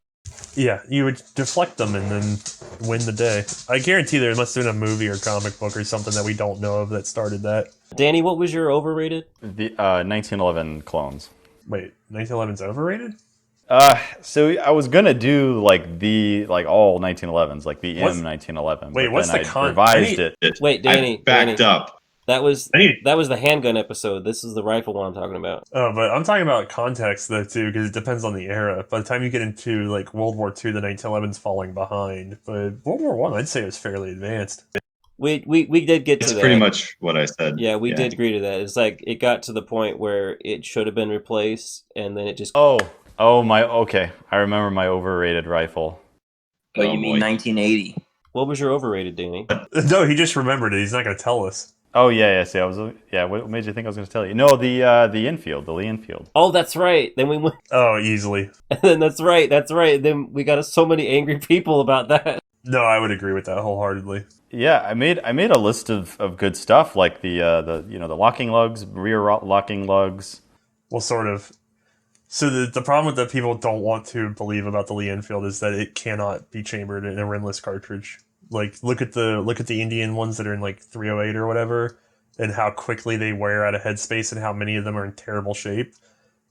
Yeah, you would deflect them and then win the day. I guarantee there must have been a movie or comic book or something that we don't know of that started that. Danny, what was your overrated? The 1911 clones. Wait, 1911's overrated? So I was gonna do all 1911s, like the M1911. Wait, what's the revised it? Wait, Danny, backed up. That was the handgun episode. This is the rifle one I'm talking about. Oh, but I'm talking about context though too, because it depends on the era. By the time you get into like World War II, the 1911's falling behind. But World War I, I'd say it was fairly advanced. We did get to that. That's pretty much what I said. Yeah, we did agree to that. It's like it got to the point where it should have been replaced, and then it just. Okay. I remember my overrated rifle. Oh, you mean 1980? What was your overrated, Danny? No, he just remembered it. He's not going to tell us. Oh yeah. See, what made you think I was going to tell you? No, the infield, the lee-enfield. Oh, that's right. Then we went. Oh, easily. And then that's right. Then we got so many angry people about that. No, I would agree with that wholeheartedly. Yeah, I made a list of good stuff like the locking lugs, rear locking lugs. Well, sort of. So the problem that people don't want to believe about the lee-enfield is that it cannot be chambered in a rimless cartridge. Like look at the Indian ones that are in like 308 or whatever, and how quickly they wear out of headspace and how many of them are in terrible shape.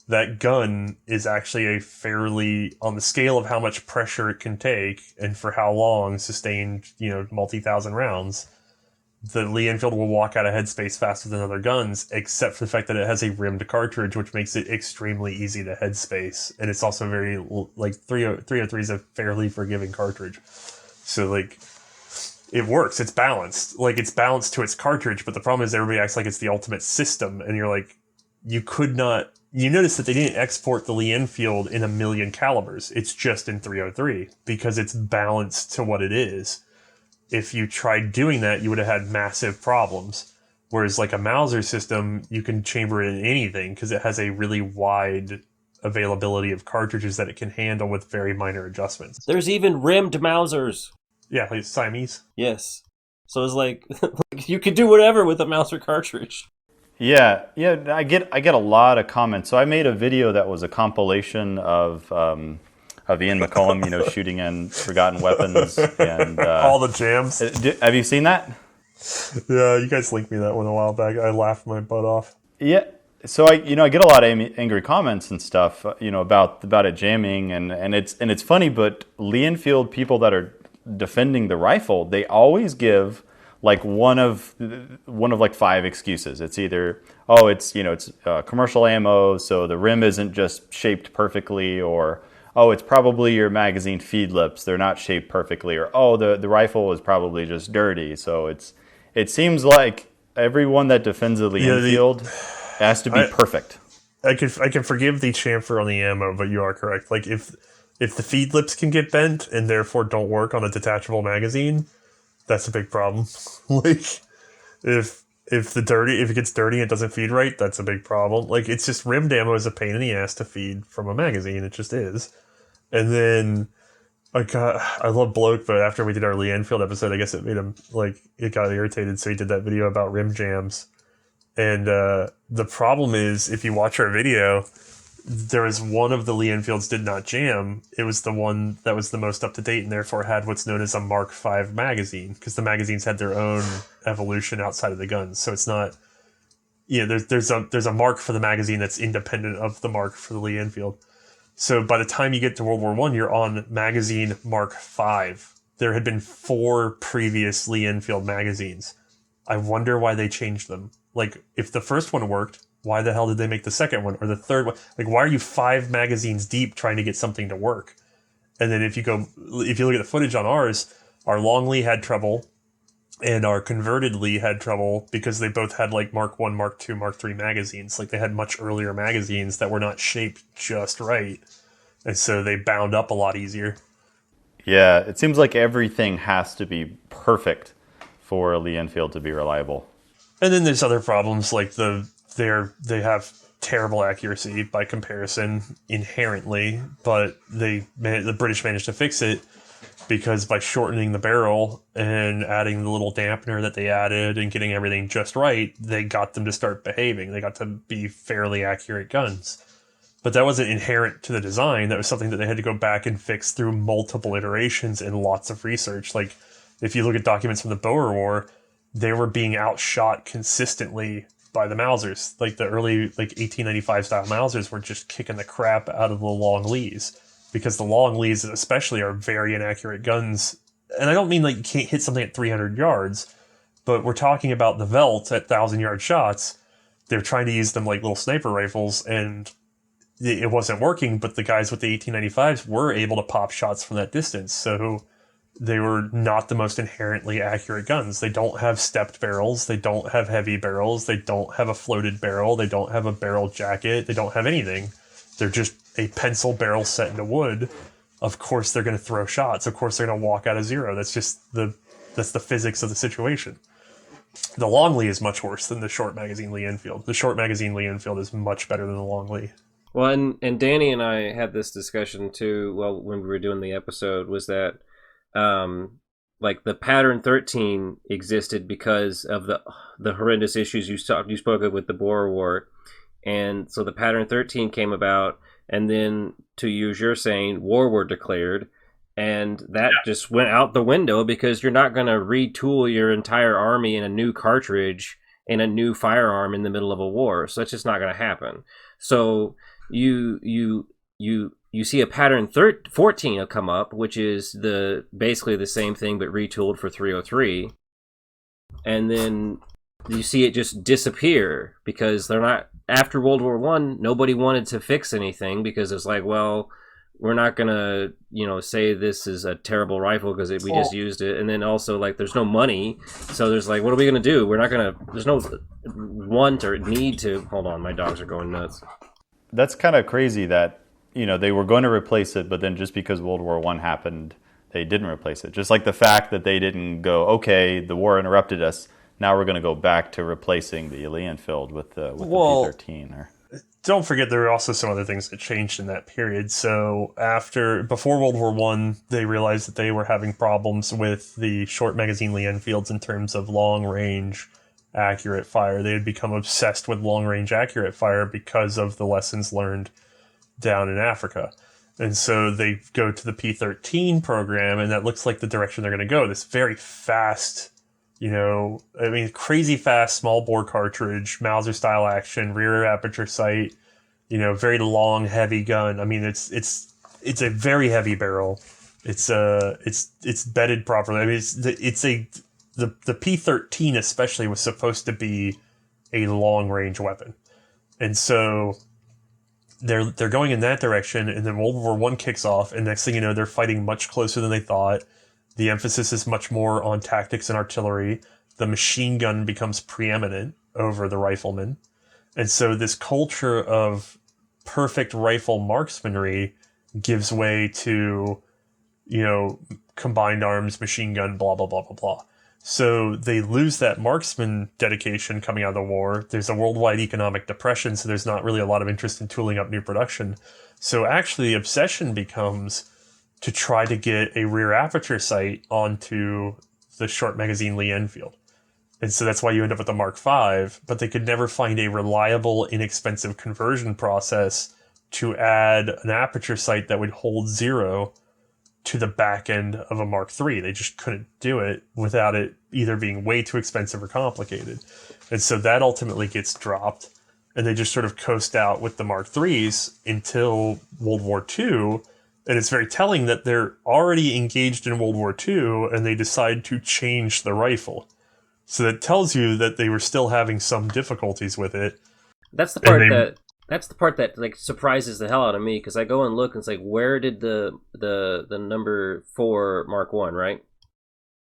That gun is actually a fairly, on the scale of how much pressure it can take and for how long, sustained, multi-thousand rounds, the lee-enfield will walk out of headspace faster than other guns, except for the fact that it has a rimmed cartridge, which makes it extremely easy to headspace. And it's also very, 303 is a fairly forgiving cartridge. So, it works. It's balanced. It's balanced to its cartridge, but the problem is everybody acts like it's the ultimate system, and you're like, you could not... You notice that they didn't export the lee-enfield in 1,000,000 calibers. It's just in 303, because it's balanced to what it is. If you tried doing that, you would have had massive problems. Whereas like a Mauser system, you can chamber it in anything, because it has a really wide availability of cartridges that it can handle with very minor adjustments. There's even rimmed Mausers. Yeah, like Siamese. Yes. So it's like you could do whatever with a Mauser cartridge. Yeah, I get a lot of comments. So I made a video that was a compilation of Ian McCollum, shooting in forgotten weapons and all the jams. Have you seen that? Yeah, you guys linked me that one a while back. I laughed my butt off. Yeah. So I get a lot of angry comments and stuff, about it jamming, and it's funny, but lee-enfield people that are defending the rifle, they always give like one of like 5 excuses. It's either, oh, it's commercial ammo, so the rim isn't just shaped perfectly, or oh, it's probably your magazine feed lips, they're not shaped perfectly, or oh, the rifle was probably just dirty. So it seems like everyone that defends the lee-enfield has to be perfect. I can forgive the chamfer on the ammo, but you are correct. Like if the feed lips can get bent and therefore don't work on a detachable magazine, that's a big problem. Like if it gets dirty and it doesn't feed right, that's a big problem. Like it's just rimmed ammo is a pain in the ass to feed from a magazine. It just is. And then I love Bloke, but after we did our lee-enfield episode, I guess it made him it got irritated, so he did that video about rim jams. And the problem is, if you watch our video, there was one of the lee-enfields did not jam. It was the one that was the most up to date and therefore had what's known as a Mark V magazine, because the magazines had their own evolution outside of the guns. So it's not, there's a mark for the magazine that's independent of the mark for the lee-enfield. So by the time you get to World War I, you're on magazine Mark V. There had been 4 previous lee-enfield magazines. I wonder why they changed them. Like, if the first one worked, why the hell did they make the second one or the third one? Like, why are you 5 magazines deep trying to get something to work? And then if you look at the footage on ours, our long Lee had trouble and our converted Lee had trouble because they both had like Mark 1, Mark 2, Mark 3 magazines. Like, they had much earlier magazines that were not shaped just right. And so they bound up a lot easier. Yeah, it seems like everything has to be perfect for a lee-enfield to be reliable. And then there's other problems like they have terrible accuracy by comparison inherently, but the British managed to fix it because by shortening the barrel and adding the little dampener that they added and getting everything just right, they got them to start behaving. They got to be fairly accurate guns. But that wasn't inherent to the design. That was something that they had to go back and fix through multiple iterations and lots of research. Like, if you look at documents from the Boer War, they were being outshot consistently by the Mausers. Like, the early 1895 style Mausers were just kicking the crap out of the long Lees, because the long Lees especially are very inaccurate guns. And I don't mean like you can't hit something at 300 yards, but we're talking about the Velt at 1,000-yard shots. They're trying to use them like little sniper rifles, and it wasn't working, but the guys with the 1895s were able to pop shots from that distance. So they were not the most inherently accurate guns. They don't have stepped barrels. They don't have heavy barrels. They don't have a floated barrel. They don't have a barrel jacket. They don't have anything. They're just a pencil barrel set into wood. Of course they're going to throw shots. Of course they're going to walk out of zero. That's the physics of the situation. The long Lee is much worse than the short magazine lee-enfield. The short magazine lee-enfield is much better than the long Lee. Well, and Danny and I had this discussion too, well, when we were doing the episode, was that like the pattern 13 existed because of the horrendous issues you spoke of with the Boer War. And so the pattern 13 came about, and then, to use your saying, war were declared, and that just went out the window, because you're not going to retool your entire army in a new cartridge and a new firearm in the middle of a war. So that's just not going to happen. So you see a pattern 14 will come up, which is basically the same thing but retooled for 303, and then you see it just disappear because they're not. After World War I, nobody wanted to fix anything because it's like, well, we're not gonna say this is a terrible rifle because we just used it, and then also like there's no money, so there's like, what are we gonna do? There's no want or need to. Hold on, my dogs are going nuts. That's kind of crazy that they were going to replace it, but then just because World War I happened, they didn't replace it. Just like the fact that they didn't go, okay, the war interrupted us, now we're going to go back to replacing the lee-enfield with the P13. Don't forget there were also some other things that changed in that period. So before World War I, they realized that they were having problems with the short magazine lee-enfields in terms of long-range accurate fire. They had become obsessed with long-range accurate fire because of the lessons learned down in Africa. And so they go to the P13 program, and that looks like the direction they're going to go. This very fast, crazy fast small bore cartridge, Mauser style action, rear aperture sight, very long, heavy gun. I mean, it's a very heavy barrel. It's bedded properly. I mean, the the P-13 especially was supposed to be a long-range weapon. And so they're going in that direction, and then World War I kicks off, and next thing you know, they're fighting much closer than they thought. The emphasis is much more on tactics and artillery. The machine gun becomes preeminent over the rifleman. And so this culture of perfect rifle marksmanry gives way to, combined arms, machine gun, blah, blah, blah, blah, blah. So they lose that marksman dedication coming out of the war. There's a worldwide economic depression, so there's not really a lot of interest in tooling up new production. So actually the obsession becomes to try to get a rear aperture sight onto the short magazine lee-enfield. And so that's why you end up with the Mark V, but they could never find a reliable, inexpensive conversion process to add an aperture sight that would hold 0 to the back end of a Mark III. They just couldn't do it without it either being way too expensive or complicated. And so that ultimately gets dropped, and they just sort of coast out with the Mark IIIs until World War II. And it's very telling that they're already engaged in World War II, and they decide to change the rifle. So that tells you that they were still having some difficulties with it. That's the part that like surprises the hell out of me, because I go and look and it's like, where did the number 4 Mark I, right?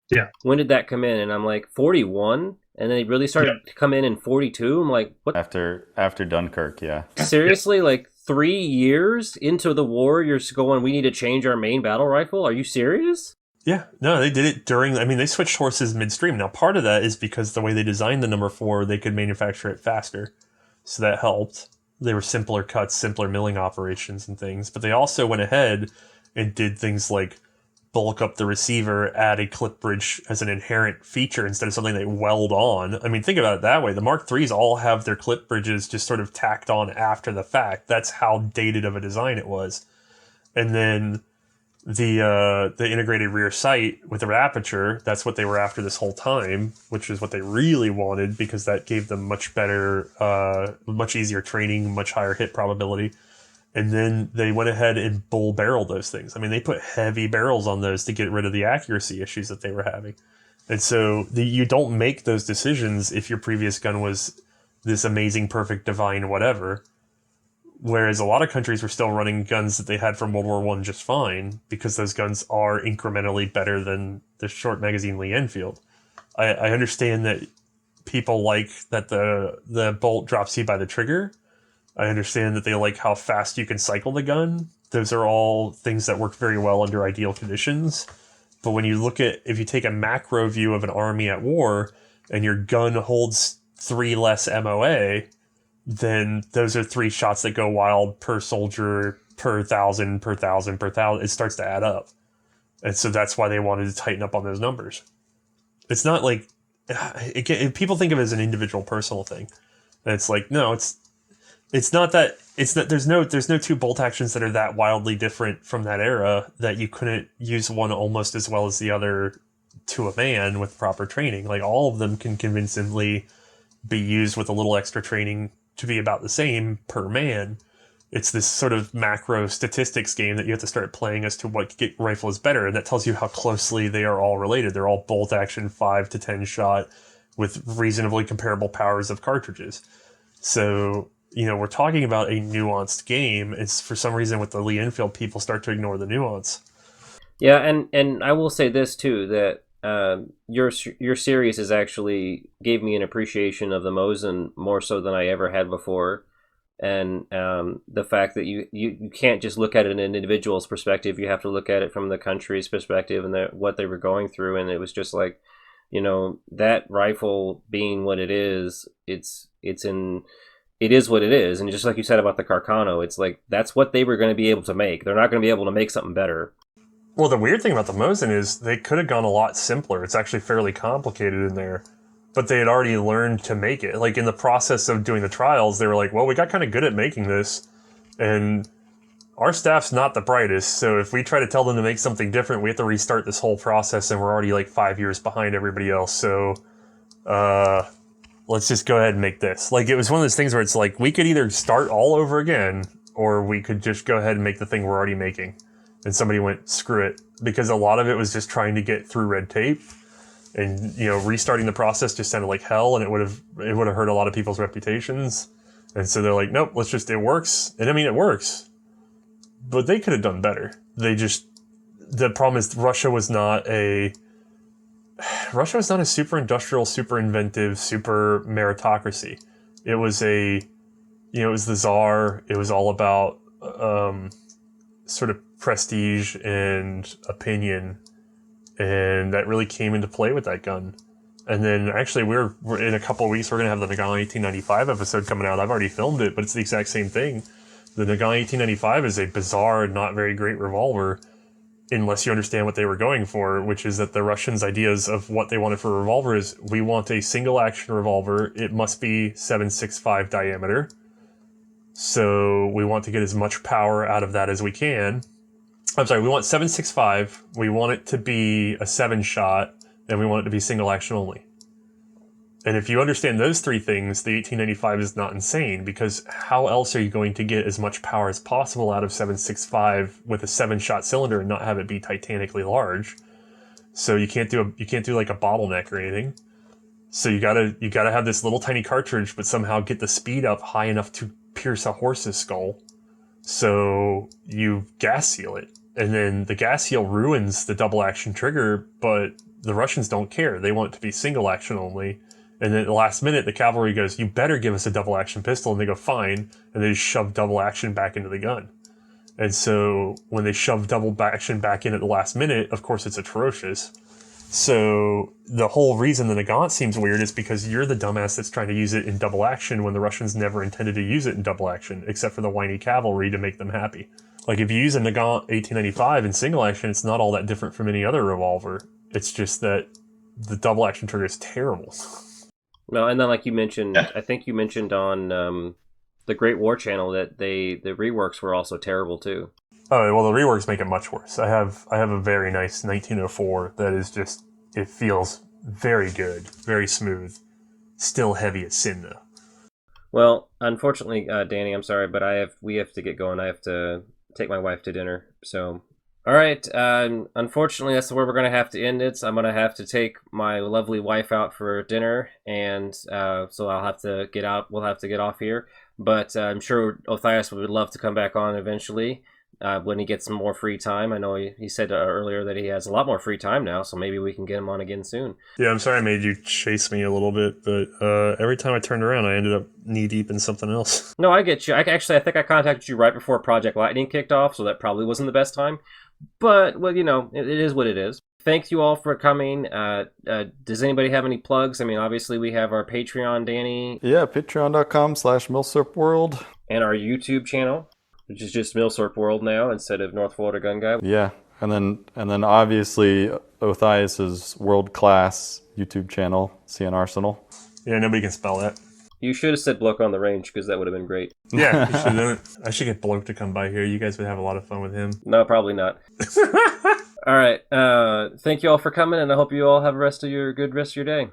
Yeah. When did that come in? And I'm like, 41? And then they really started to come in 42? I'm like, what? After Dunkirk, yeah. Seriously? Like 3 years into the war, you're going, we need to change our main battle rifle? Are you serious? Yeah, no, they did it they switched horses midstream. Now, part of that is because the way they designed the number 4, they could manufacture it faster. So that helped. They were simpler cuts, simpler milling operations and things. But they also went ahead and did things like bulk up the receiver, add a clip bridge as an inherent feature instead of something they weld on. I mean, think about it that way. The Mark IIIs all have their clip bridges just sort of tacked on after the fact. That's how dated of a design it was. And then the integrated rear sight with the aperture, that's what they were after this whole time, which is what they really wanted, because that gave them much better, much easier training, much higher hit probability. And then they went ahead and bull barreled those things. I mean, they put heavy barrels on those to get rid of the accuracy issues that they were having. And so you don't make those decisions if your previous gun was this amazing, perfect, divine, whatever. Whereas a lot of countries were still running guns that they had from World War I just fine, because those guns are incrementally better than the short magazine lee-enfield. I understand that people like that the bolt drops you by the trigger. I understand that they like how fast you can cycle the gun. Those are all things that work very well under ideal conditions. But when you look at, if you take a macro view of an army at war, and your gun holds 3 less MOA, then those are 3 shots that go wild per soldier, per thousand. It starts to add up. And so that's why they wanted to tighten up on those numbers. It's not like, people think of it as an individual personal thing. And it's like, no, it's not that, there's no 2 bolt actions that are that wildly different from that era that you couldn't use one almost as well as the other to a man with proper training. Like, all of them can convincingly be used with a little extra training to be about the same per man. It's this sort of macro statistics game that you have to start playing as to what rifle is better, and that tells you how closely they are all related. They're all bolt action 5 to 10 shot with reasonably comparable powers of cartridges. So, we're talking about a nuanced game. It's, for some reason, with the lee-enfield, people start to ignore the nuance. Yeah, and I will say this too, that your series has actually gave me an appreciation of the Mosin more so than I ever had before, and the fact that you can't just look at it in an individual's perspective. You have to look at it from the country's perspective and what they were going through. And it was just like, that rifle being what it is, it is what it is. And just like you said about the Carcano, it's like that's what they were going to be able to make. They're not going to be able to make something better. Well, the weird thing about the Mosin is they could have gone a lot simpler. It's actually fairly complicated in there, but they had already learned to make it. Like, in the process of doing the trials, they were like, well, we got kind of good at making this, and our staff's not the brightest, so if we try to tell them to make something different, we have to restart this whole process, and we're already like 5 years behind everybody else, so let's just go ahead and make this. Like, it was one of those things where it's like, we could either start all over again, or we could just go ahead and make the thing we're already making. And somebody went, screw it, because a lot of it was just trying to get through red tape. and restarting the process just sounded like hell, and it would have hurt a lot of people's reputations. And so they're like, nope, it works. And I mean, it works, but they could have done better. The problem is Russia was not a super industrial, super inventive, super meritocracy. It was it was the Tsar. It was all about sort of prestige and opinion, and that really came into play with that gun. And then actually we're in a couple of weeks, we're going to have the Nagant 1895 episode coming out. I've already filmed it, but it's the exact same thing. The Nagant 1895 is a bizarre, not very great revolver, unless you understand what they were going for, which is that the Russians' ideas of what they wanted for a revolver is, we want a single action revolver. It must be 7.65 diameter. So we want to get as much power out of that as we can. I'm sorry, we want 7.65. We want it to be a 7-shot, and we want it to be single action only. And if you understand those three things, the 1895 is not insane, because how else are you going to get as much power as possible out of 7.65 with a 7-shot cylinder and not have it be titanically large? So you can't do like a bottleneck or anything. So you gotta have this little tiny cartridge, but somehow get the speed up high enough to pierce a horse's skull. So you gas seal it, and then the gas seal ruins the double action trigger, but the Russians don't care. They want it to be single action only. And then at the last minute, the cavalry goes, you better give us a double action pistol. And they go, fine. And they just shove double action back into the gun. And so when they shove double action back in at the last minute, of course, it's atrocious. So the whole reason the Nagant seems weird is because you're the dumbass that's trying to use it in double action when the Russians never intended to use it in double action, except for the whiny cavalry to make them happy. Like, if you use a Nagant 1895 in single action, it's not all that different from any other revolver. It's just that the double action trigger is terrible. No, and then like you mentioned, I think you mentioned on the Great War Channel that the reworks were also terrible too. Oh, well, the reworks make it much worse. I have a very nice 1904 that is just, it feels very good, very smooth, still heavy as sin though. Well, unfortunately, Danny, I'm sorry, but we have to get going. I have to take my wife to dinner. So, all right. Unfortunately, that's where we're going to have to end it. So I'm going to have to take my lovely wife out for dinner, and so I'll have to get out. We'll have to get off here. But I'm sure Othais would love to come back on eventually when he gets some more free time. I know he said earlier that he has a lot more free time now, so maybe we can get him on again soon. Yeah, I'm sorry I made you chase me a little bit, but every time I turned around, I ended up knee-deep in something else. No, I get you. I think I contacted you right before Project Lightning kicked off, so that probably wasn't the best time. But, well, it is what it is. Thank you all for coming. Does anybody have any plugs? I mean, obviously we have our Patreon, Danny. Yeah, patreon.com/Milsurp and our YouTube channel, which is just Milsurp World now instead of North Florida Gun Guy. Yeah, and then obviously Othais' world-class YouTube channel, C&Rsenal. Yeah, nobody can spell that. You should have said Bloke on the Range, because that would have been great. Yeah, you should have done it. I should get Bloke to come by here. You guys would have a lot of fun with him. No, probably not. All right. Thank you all for coming, and I hope you all have a good rest of your day.